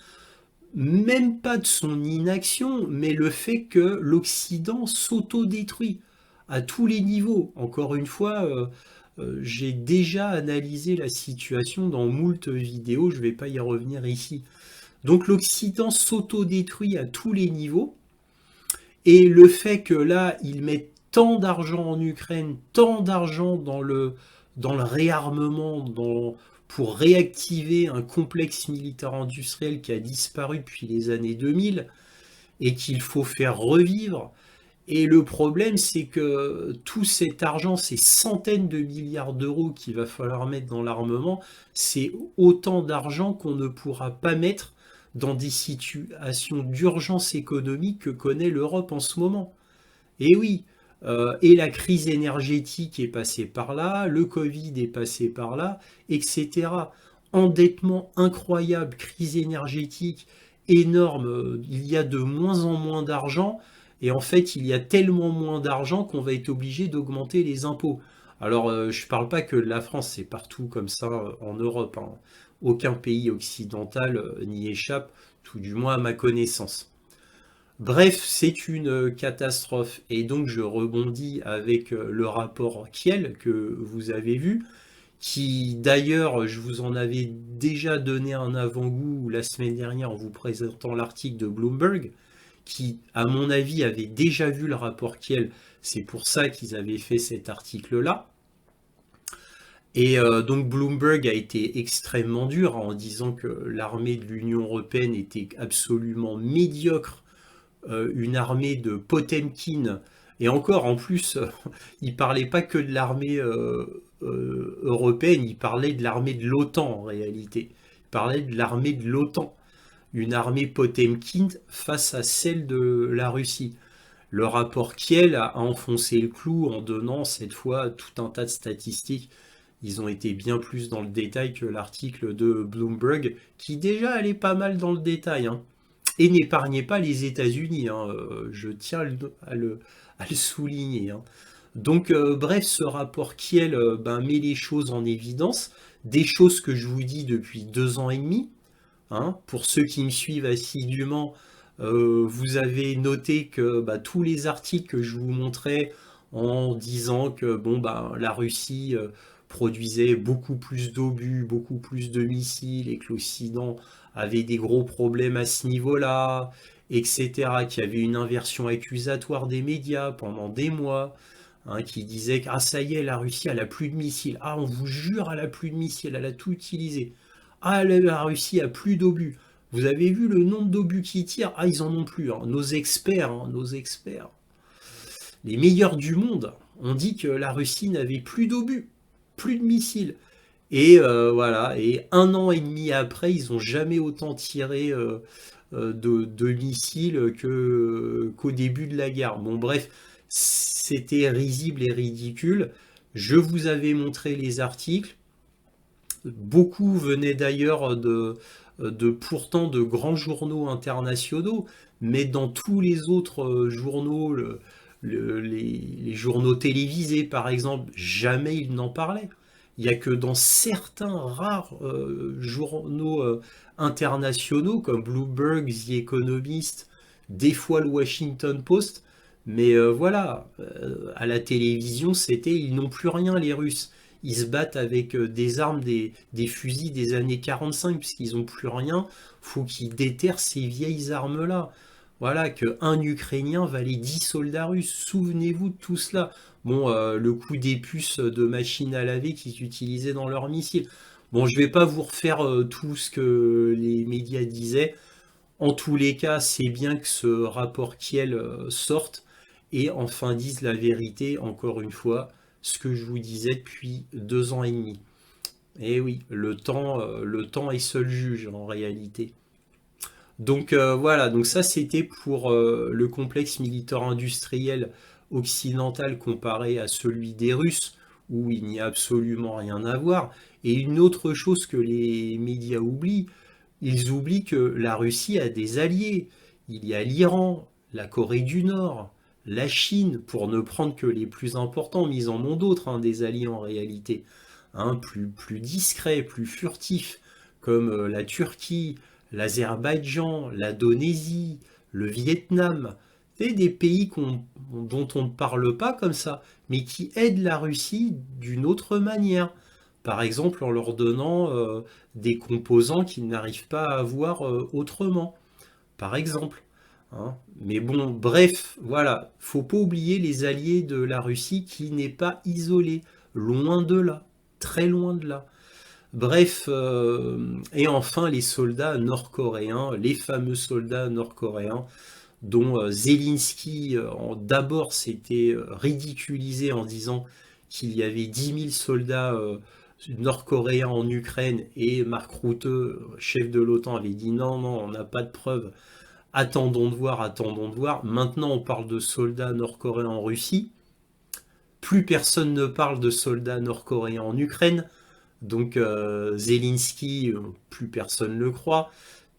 même pas de son inaction, mais le fait que l'Occident s'autodétruit à tous les niveaux. Encore une fois, j'ai déjà analysé la situation dans moult vidéos, je ne vais pas y revenir ici. Donc l'Occident s'autodétruit à tous les niveaux, et le fait que là, ils mettent tant d'argent en Ukraine, tant d'argent dans le réarmement, pour réactiver un complexe militaire-industriel qui a disparu depuis les années 2000 et qu'il faut faire revivre. Et le problème, c'est que tout cet argent, ces centaines de milliards d'euros qu'il va falloir mettre dans l'armement, c'est autant d'argent qu'on ne pourra pas mettre dans des situations d'urgence économique que connaît l'Europe en ce moment. Et oui, et la crise énergétique est passée par là, le Covid est passé par là, etc. Endettement incroyable, crise énergétique, énorme, il y a de moins en moins d'argent, et en fait, il y a tellement moins d'argent qu'on va être obligé d'augmenter les impôts. Alors, je parle pas que de la France, c'est partout comme ça en Europe, hein. Aucun pays occidental n'y échappe, tout du moins à ma connaissance. Bref, c'est une catastrophe. Et donc, je rebondis avec le rapport Kiel que vous avez vu, qui d'ailleurs, je vous en avais déjà donné un avant-goût la semaine dernière en vous présentant l'article de Bloomberg, qui, à mon avis, avait déjà vu le rapport Kiel. C'est pour ça qu'ils avaient fait cet article-là. Et donc Bloomberg a été extrêmement dur en disant que l'armée de l'Union européenne était absolument médiocre, une armée de Potemkin. Et encore, en plus, il parlait pas que de l'armée européenne, il parlait de l'armée de l'OTAN en réalité. Il parlait de l'armée de l'OTAN, une armée Potemkin face à celle de la Russie. Le rapport Kiel a enfoncé le clou en donnant cette fois tout un tas de statistiques. Ils ont été bien plus dans le détail que l'article de Bloomberg, qui déjà allait pas mal dans le détail, hein. Et n'épargnait pas les États-Unis, hein. Je tiens à le souligner, hein. Donc, bref, ce rapport Kiel met les choses en évidence, des choses que je vous dis depuis 2 ans et demi, hein. Pour ceux qui me suivent assidûment, vous avez noté que tous les articles que je vous montrais en disant que la Russie produisait beaucoup plus d'obus, beaucoup plus de missiles et que l'Occident avait des gros problèmes à ce niveau-là, etc., qu'il y avait une inversion accusatoire des médias pendant des mois, hein, qui disaient que ah, ça y est, la Russie, elle a plus de missiles. Ah, on vous jure, elle a plus de missiles, elle a tout utilisé. Ah, la Russie a plus d'obus. Vous avez vu le nombre d'obus qui tirent? Ah, ils en ont plus, hein. Nos experts, les meilleurs du monde, ont dit que la Russie n'avait plus d'obus, plus de missiles. Et voilà, et 1 an et demi après, ils n'ont jamais autant tiré de missiles qu'au début de la guerre. Bon, bref, c'était risible et ridicule. Je vous avais montré les articles. Beaucoup venaient d'ailleurs pourtant de grands journaux internationaux, mais dans tous les autres journaux, les journaux télévisés par exemple, jamais ils n'en parlaient. Il n'y a que dans certains rares journaux internationaux comme Bloomberg, The Economist, des fois le Washington Post, mais voilà, à la télévision c'était ils n'ont plus rien les Russes. Ils se battent avec des armes, des fusils des années 45, puisqu'ils n'ont plus rien. Faut qu'ils déterrent ces vieilles armes-là. Voilà, qu'un Ukrainien valait 10 soldats russes. Souvenez-vous de tout cela. Bon, le coup des puces de machines à laver qu'ils utilisaient dans leurs missiles. Bon, je vais pas vous refaire tout ce que les médias disaient. En tous les cas, c'est bien que ce rapport Kiel sorte et enfin dise la vérité, encore une fois, ce que je vous disais depuis 2 ans et demi. Et oui, le temps est seul juge en réalité. Donc voilà, donc ça c'était pour le complexe militaire-industriel occidental comparé à celui des Russes, où il n'y a absolument rien à voir. Et une autre chose que les médias oublient, ils oublient que la Russie a des alliés. Il y a l'Iran, la Corée du Nord, la Chine, pour ne prendre que les plus importants, mais ils en ont d'autres, hein, des alliés en réalité, hein, plus discrets, plus furtifs, comme la Turquie, l'Azerbaïdjan, l'Indonésie, le Vietnam. C'est des pays dont on ne parle pas comme ça, mais qui aident la Russie d'une autre manière. Par exemple, en leur donnant des composants qu'ils n'arrivent pas à avoir autrement. Par exemple. Hein. Mais bon, bref, voilà. Faut pas oublier les alliés de la Russie qui n'est pas isolée. Loin de là. Très loin de là. Bref, et enfin les soldats nord-coréens, les fameux soldats nord-coréens, dont Zelensky d'abord s'était ridiculisé en disant qu'il y avait 10 000 soldats nord-coréens en Ukraine, et Mark Rutte, chef de l'OTAN, avait dit non, on n'a pas de preuves, attendons de voir. Maintenant on parle de soldats nord-coréens en Russie, plus personne ne parle de soldats nord-coréens en Ukraine. Donc Zelensky, plus personne ne le croit,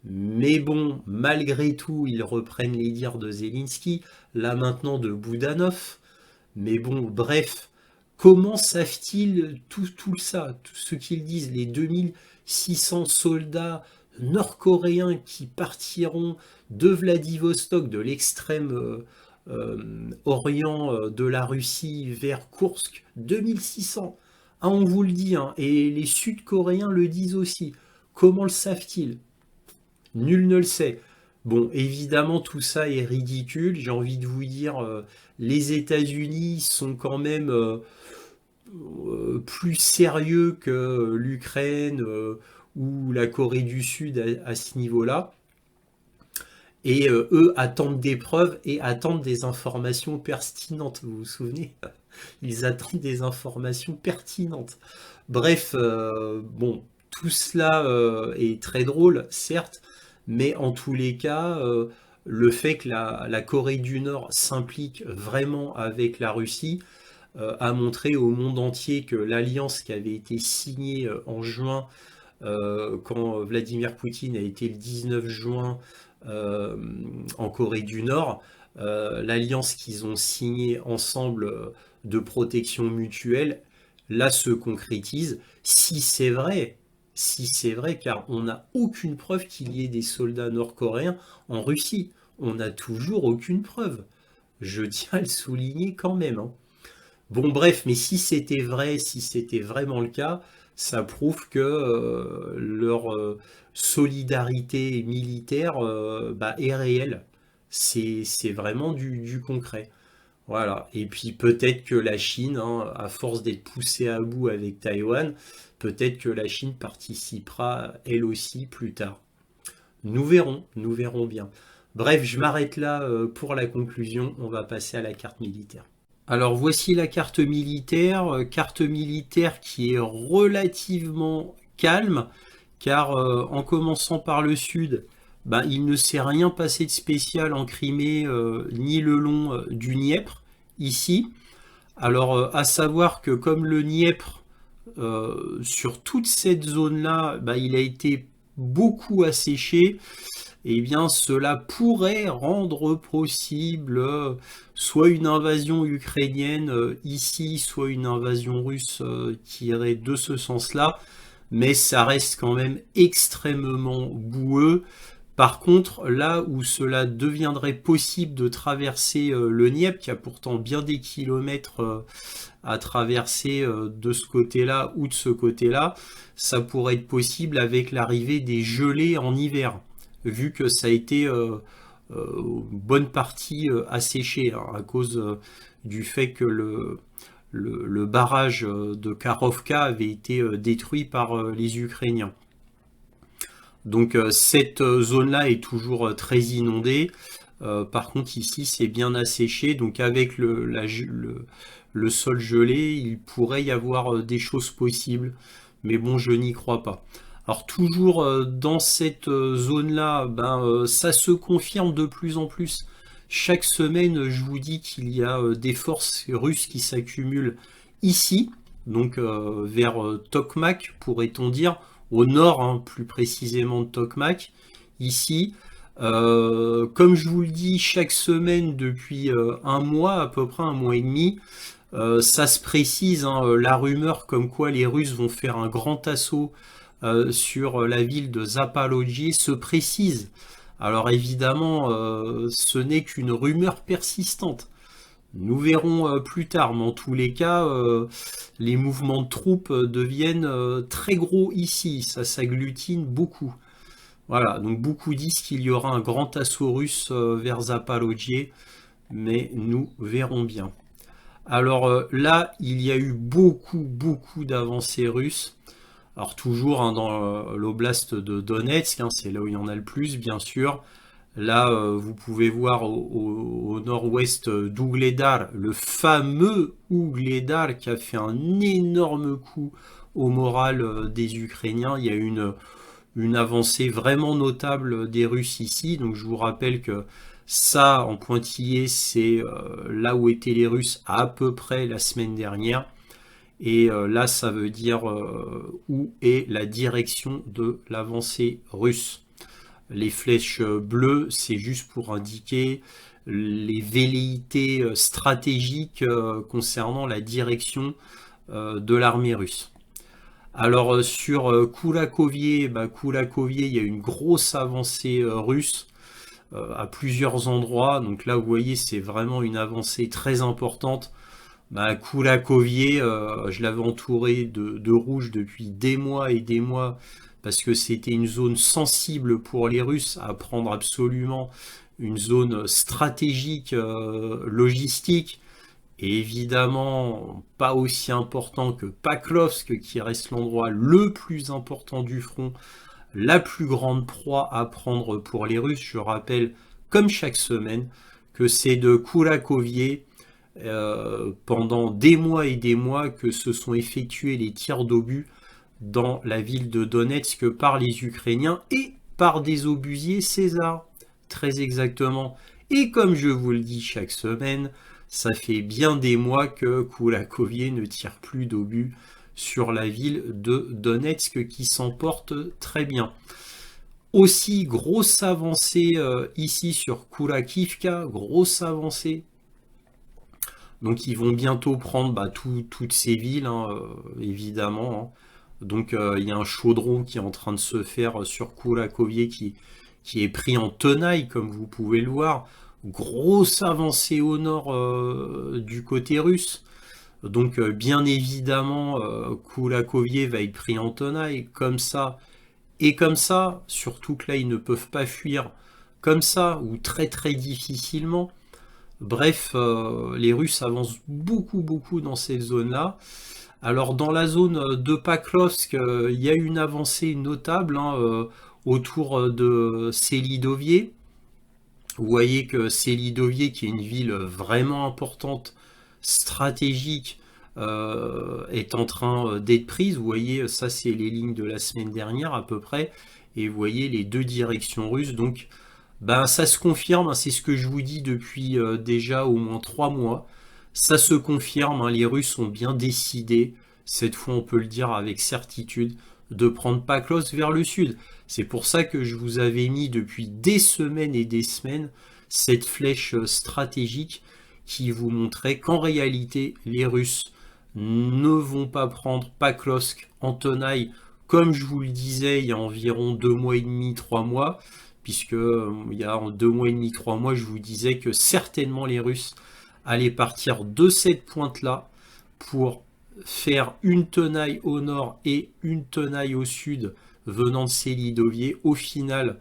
Mais bon, malgré tout, ils reprennent les dires de Zelensky, là maintenant de Boudanov. Mais bon, bref, comment savent-ils tout ça, tout ce qu'ils disent, les 2600 soldats nord-coréens qui partiront de Vladivostok, de l'extrême orient de la Russie vers Koursk, 2600. Ah, on vous le dit, hein, et les Sud-Coréens le disent aussi. Comment le savent-ils? Nul ne le sait. Bon, évidemment, tout ça est ridicule. J'ai envie de vous dire, les États-Unis sont quand même plus sérieux que l'Ukraine ou la Corée du Sud à ce niveau-là. Et eux attendent des preuves et attendent des informations pertinentes. Vous vous souvenez? Ils attendent des informations pertinentes. Bref, bon, tout cela est très drôle, certes, mais en tous les cas, le fait que la Corée du Nord s'implique vraiment avec la Russie a montré au monde entier que l'alliance qui avait été signée en juin, quand Vladimir Poutine a été le 19 juin en Corée du Nord, l'alliance qu'ils ont signée ensemble de protection mutuelle, là se concrétise, si c'est vrai, car on n'a aucune preuve qu'il y ait des soldats nord-coréens en Russie. On n'a toujours aucune preuve. Je tiens à le souligner quand même, hein. Bon bref, mais si c'était vrai, si c'était vraiment le cas, ça prouve que leur solidarité militaire est réelle. C'est vraiment du concret. Voilà. Et puis peut-être que la Chine, hein, à force d'être poussée à bout avec Taïwan, peut-être que la Chine participera elle aussi plus tard. Nous verrons bien. Bref, je m'arrête là pour la conclusion. On va passer à la carte militaire. Alors voici la carte militaire qui est relativement calme, car en commençant par le sud, il ne s'est rien passé de spécial en Crimée, ni le long du Dniepr, ici. Alors à savoir que comme le Dniepr, sur toute cette zone-là, il a été beaucoup asséché, eh bien cela pourrait rendre possible soit une invasion ukrainienne ici, soit une invasion russe qui irait de ce sens-là, mais ça reste quand même extrêmement boueux. Par contre, là où cela deviendrait possible de traverser le Dniepr, qui a pourtant bien des kilomètres à traverser de ce côté-là ou de ce côté-là, ça pourrait être possible avec l'arrivée des gelées en hiver, vu que ça a été bonne partie asséché, hein, à cause du fait que le barrage de Karovka avait été détruit par les Ukrainiens. Donc cette zone-là est toujours très inondée. Par contre ici c'est bien asséché, donc avec le sol gelé, il pourrait y avoir des choses possibles, mais bon, je n'y crois pas. Alors toujours dans cette zone-là, ça se confirme de plus en plus. Chaque semaine, je vous dis qu'il y a des forces russes qui s'accumulent ici, donc vers Tokmak, pourrait-on dire, au nord, hein, plus précisément de Tokmak, ici. Comme je vous le dis, chaque semaine depuis un mois, à peu près un mois et demi, ça se précise, hein, la rumeur comme quoi les Russes vont faire un grand assaut sur la ville de Zapalojye se précise. Alors évidemment, ce n'est qu'une rumeur persistante. Nous verrons plus tard, mais en tous les cas, les mouvements de troupes deviennent très gros ici, ça s'agglutine beaucoup. Voilà, donc beaucoup disent qu'il y aura un grand assaut russe vers Zapalojye, mais nous verrons bien. Alors là, il y a eu beaucoup d'avancées russes. Alors toujours, hein, dans l'oblast de Donetsk, hein, c'est là où il y en a le plus, bien sûr. Là, vous pouvez voir au nord-ouest d'Ougledar, le fameux Ougledar qui a fait un énorme coup au moral des Ukrainiens. Il y a une avancée vraiment notable des Russes ici. Donc je vous rappelle que ça, en pointillé, c'est là où étaient les Russes à peu près la semaine dernière. Et là, ça veut dire où est la direction de l'avancée russe. Les flèches bleues, c'est juste pour indiquer les velléités stratégiques concernant la direction de l'armée russe. Alors sur Koulakovié, Koulakovié, il y a une grosse avancée russe à plusieurs endroits. Donc là, vous voyez, c'est vraiment une avancée très importante. Koulakovié, je l'avais entouré de rouge depuis des mois et des mois parce que c'était une zone sensible pour les Russes à prendre absolument, une zone stratégique, logistique, et évidemment pas aussi important que Paklovsk, qui reste l'endroit le plus important du front, la plus grande proie à prendre pour les Russes. Je rappelle, comme chaque semaine, que c'est de Koulakovié pendant des mois et des mois que se sont effectués les tirs d'obus dans la ville de Donetsk par les Ukrainiens et par des obusiers César, très exactement. Et comme je vous le dis chaque semaine, ça fait bien des mois que Koulakovié ne tire plus d'obus sur la ville de Donetsk, qui s'en porte très bien. Aussi, grosse avancée ici sur Koulakivka, grosse avancée. Donc ils vont bientôt prendre toutes ces villes, évidemment. Hein. Donc il y a un chaudron qui est en train de se faire sur Koulakovié qui est pris en tenaille, comme vous pouvez le voir. Grosse avancée au nord du côté russe. Donc bien évidemment, Koulakovié va être pris en tenaille, comme ça et comme ça. Surtout que là, ils ne peuvent pas fuir comme ça, ou très très difficilement. Bref, les Russes avancent beaucoup dans cette zone-là. Alors dans la zone de Paklovsk, il y a une avancée notable autour de Selidovié. Vous voyez que Selidovié, qui est une ville vraiment importante, stratégique, est en train d'être prise. Vous voyez, ça c'est les lignes de la semaine dernière à peu près. Et vous voyez les deux directions russes. Donc ça se confirme, c'est ce que je vous dis depuis déjà au moins 3 mois. Ça se confirme, les Russes ont bien décidé, cette fois on peut le dire avec certitude, de prendre Paklovsk vers le sud. C'est pour ça que je vous avais mis depuis des semaines et des semaines cette flèche stratégique qui vous montrait qu'en réalité les Russes ne vont pas prendre Paklovsk en tenaille, comme je vous le disais il y a environ 2 mois et demi, 3 mois, puisque il y a 2 mois et demi, 3 mois, je vous disais que certainement les Russes allaient partir de cette pointe-là pour faire une tenaille au nord et une tenaille au sud venant de Selidovié. Au final,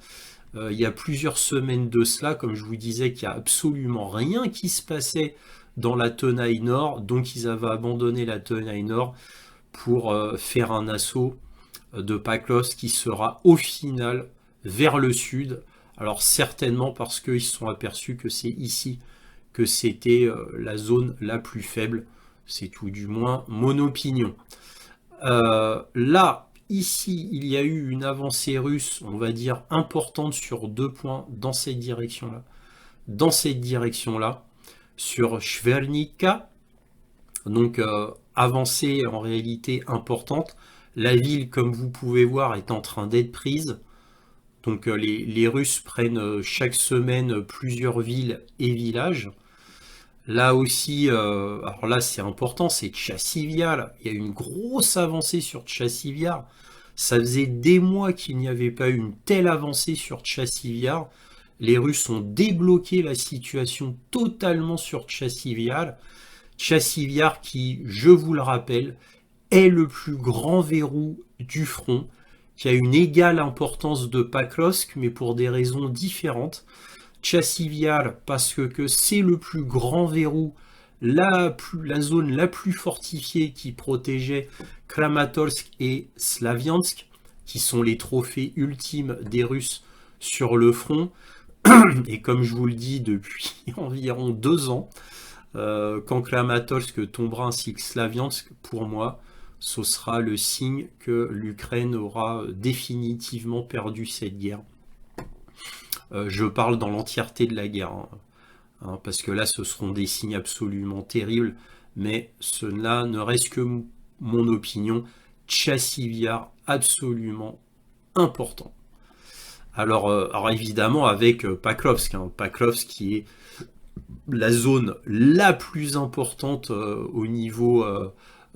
il y a plusieurs semaines de cela, comme je vous disais, qu'il n'y a absolument rien qui se passait dans la tenaille nord, donc ils avaient abandonné la tenaille nord pour faire un assaut de Paklovsk qui sera au final vers le sud. Alors certainement parce qu'ils se sont aperçus que c'est ici que c'était la zone la plus faible. C'est tout du moins mon opinion. Là, ici, il y a eu une avancée russe, on va dire, importante sur 2 points dans cette direction-là. Dans cette direction-là, sur Chvernika. Donc, avancée en réalité importante. La ville, comme vous pouvez voir, est en train d'être prise. Donc, les Russes prennent chaque semaine plusieurs villes et villages. Là aussi, alors là c'est important, c'est Tchassiviar. Il y a une grosse avancée sur Tchassiviar. Ça faisait des mois qu'il n'y avait pas eu une telle avancée sur Tchassiviar. Les Russes ont débloqué la situation totalement sur Tchassiviar. Tchassiviar qui, je vous le rappelle, est le plus grand verrou du front, qui a une égale importance de Paklovsk, mais pour des raisons différentes. Tchassiviar parce que c'est le plus grand verrou, la zone la plus fortifiée qui protégeait Kramatorsk et Slaviansk, qui sont les trophées ultimes des Russes sur le front. Et comme je vous le dis depuis environ 2 ans, quand Kramatorsk tombera ainsi que Slaviansk, pour moi, ce sera le signe que l'Ukraine aura définitivement perdu cette guerre. Je parle dans l'entièreté de la guerre, parce que là ce seront des signes absolument terribles, mais cela ne reste que mon opinion. Tchassiviar absolument important. Alors évidemment avec Pakrovsk, hein, Pakrovsk qui est la zone la plus importante au niveau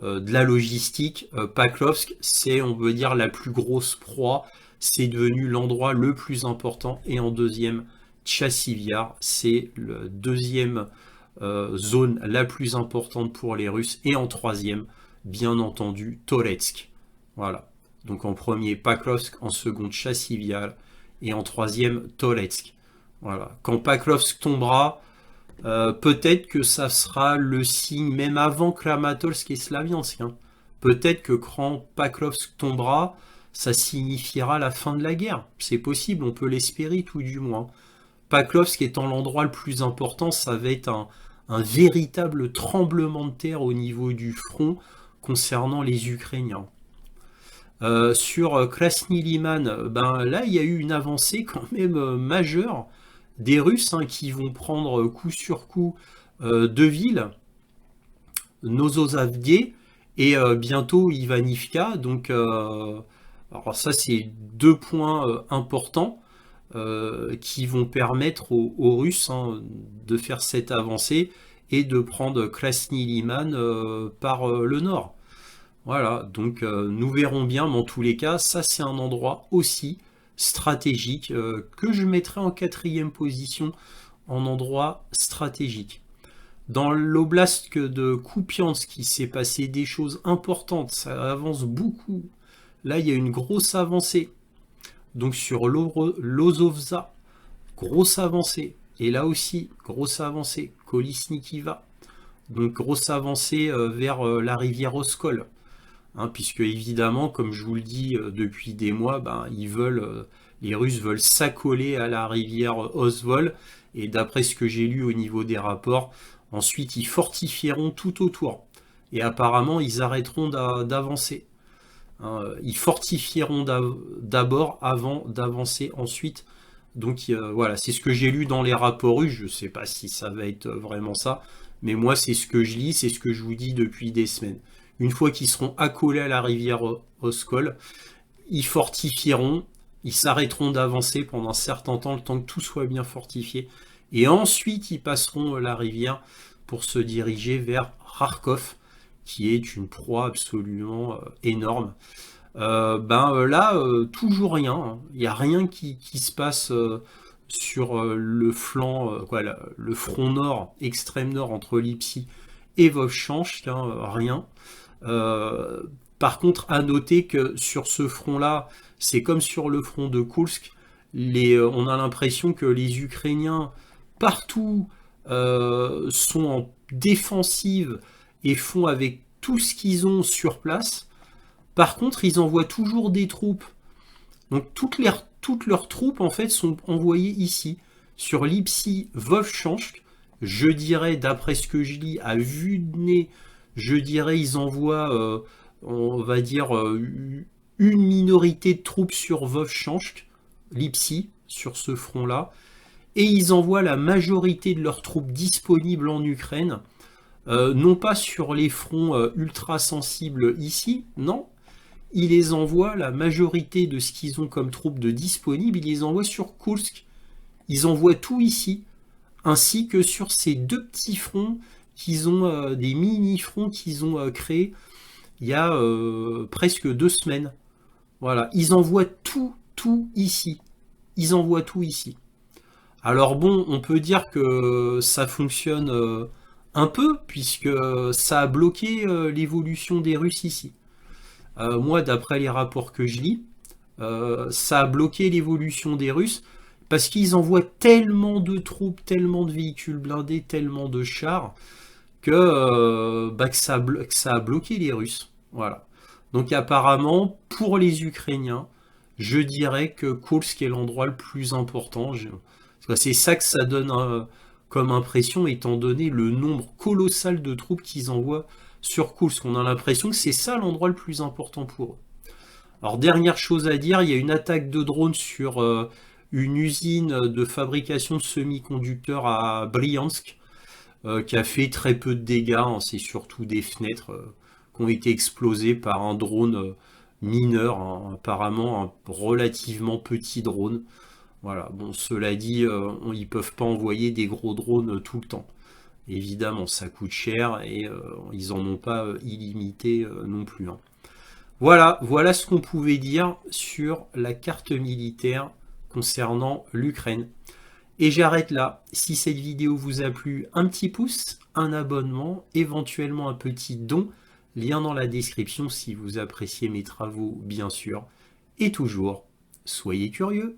de la logistique. Pakrovsk, c'est, on veut dire, la plus grosse proie. C'est devenu l'endroit le plus important. Et en deuxième, Tchassivyar, c'est la deuxième zone la plus importante pour les Russes. Et en troisième, bien entendu, Toretsk. Voilà. Donc en premier, Pakrovsk, en second, Tchassivyar, et en troisième, Toretsk. Voilà. Quand Pakrovsk tombera, peut-être que ça sera le signe, même avant Kramatorsk et Slaviansk, hein. Peut-être que quand Pakrovsk tombera, ça signifiera la fin de la guerre. C'est possible, on peut l'espérer tout du moins. Pakrovsk étant l'endroit le plus important, ça va être un véritable tremblement de terre au niveau du front concernant les Ukrainiens. Sur Krasny Liman, ben là il y a eu une avancée quand même majeure des Russes, hein, qui vont prendre coup sur coup deux villes, Novosavdie et bientôt Ivanivka. Donc alors ça c'est deux points importants qui vont permettre aux Russes, hein, de faire cette avancée et de prendre Krasny Liman par le nord. Voilà, donc nous verrons bien, mais en tous les cas, ça c'est un endroit aussi stratégique que je mettrai en 4e position en endroit stratégique. Dans l'oblast de Kupiansk, il s'est passé des choses importantes, ça avance beaucoup. Là, il y a une grosse avancée. Donc sur Lozovza, grosse avancée. Et là aussi, grosse avancée. Kolesnikiva, donc grosse avancée vers la rivière Oskol. Hein, puisque évidemment, comme je vous le dis depuis des mois, ben, les Russes veulent s'accoler à la rivière Osvol, et d'après ce que j'ai lu au niveau des rapports, ensuite ils fortifieront tout autour, et apparemment ils arrêteront d'avancer. Hein, ils fortifieront d'abord avant d'avancer ensuite. Donc voilà, c'est ce que j'ai lu dans les rapports russes. Je ne sais pas si ça va être vraiment ça, mais moi c'est ce que je lis, c'est ce que je vous dis depuis des semaines. Une fois qu'ils seront accolés à la rivière Oskol, ils fortifieront, ils s'arrêteront d'avancer pendant un certain temps, le temps que tout soit bien fortifié. Et ensuite, ils passeront la rivière pour se diriger vers Kharkov, qui est une proie absolument énorme. Là, toujours rien, hein. Il n'y a rien qui se passe sur le flanc, le front nord, extrême nord, entre Lipsi et Vovchansk, hein, rien. Par contre, à noter que sur ce front-là, c'est comme sur le front de Kursk, on a l'impression que les Ukrainiens, partout, sont en défensive et font avec tout ce qu'ils ont sur place. Par contre, ils envoient toujours des troupes. Donc toutes leurs troupes, en fait, sont envoyées ici, sur Lipsi, Vovchansk. Je dirais, d'après ce que je lis, à vue de nez, je dirais, ils envoient, on va dire, une minorité de troupes sur Vovchansk, Lipsi, sur ce front-là, et ils envoient la majorité de leurs troupes disponibles en Ukraine, non pas sur les fronts ultra sensibles ici, non, ils les envoient, la majorité de ce qu'ils ont comme troupes de disponibles, ils les envoient sur Kursk, ils envoient tout ici, ainsi que sur ces deux petits fronts qu'ils ont, des mini-fronts qu'ils ont créés il y a presque 2 semaines. Voilà, ils envoient tout ici. Ils envoient tout ici. Alors bon, on peut dire que ça fonctionne un peu, puisque ça a bloqué l'évolution des Russes ici. Moi, d'après les rapports que je lis, ça a bloqué l'évolution des Russes, parce qu'ils envoient tellement de troupes, tellement de véhicules blindés, tellement de chars, que ça a bloqué les Russes. Voilà. Donc apparemment, pour les Ukrainiens, je dirais que Kursk est l'endroit le plus important. C'est ça que ça donne comme impression, étant donné le nombre colossal de troupes qu'ils envoient sur Kursk. On a l'impression que c'est ça l'endroit le plus important pour eux. Alors dernière chose à dire, il y a une attaque de drone sur une usine de fabrication de semi-conducteurs à Bryansk, qui a fait très peu de dégâts, hein. C'est surtout des fenêtres qui ont été explosées par un drone mineur, hein, apparemment un relativement petit drone. Voilà, bon, cela dit, ils peuvent pas envoyer des gros drones tout le temps. Évidemment, ça coûte cher et ils en ont pas illimité non plus, hein. Voilà ce qu'on pouvait dire sur la carte militaire concernant l'Ukraine. Et j'arrête là. Si cette vidéo vous a plu, un petit pouce, un abonnement, éventuellement un petit don. Lien dans la description si vous appréciez mes travaux, bien sûr. Et toujours, soyez curieux.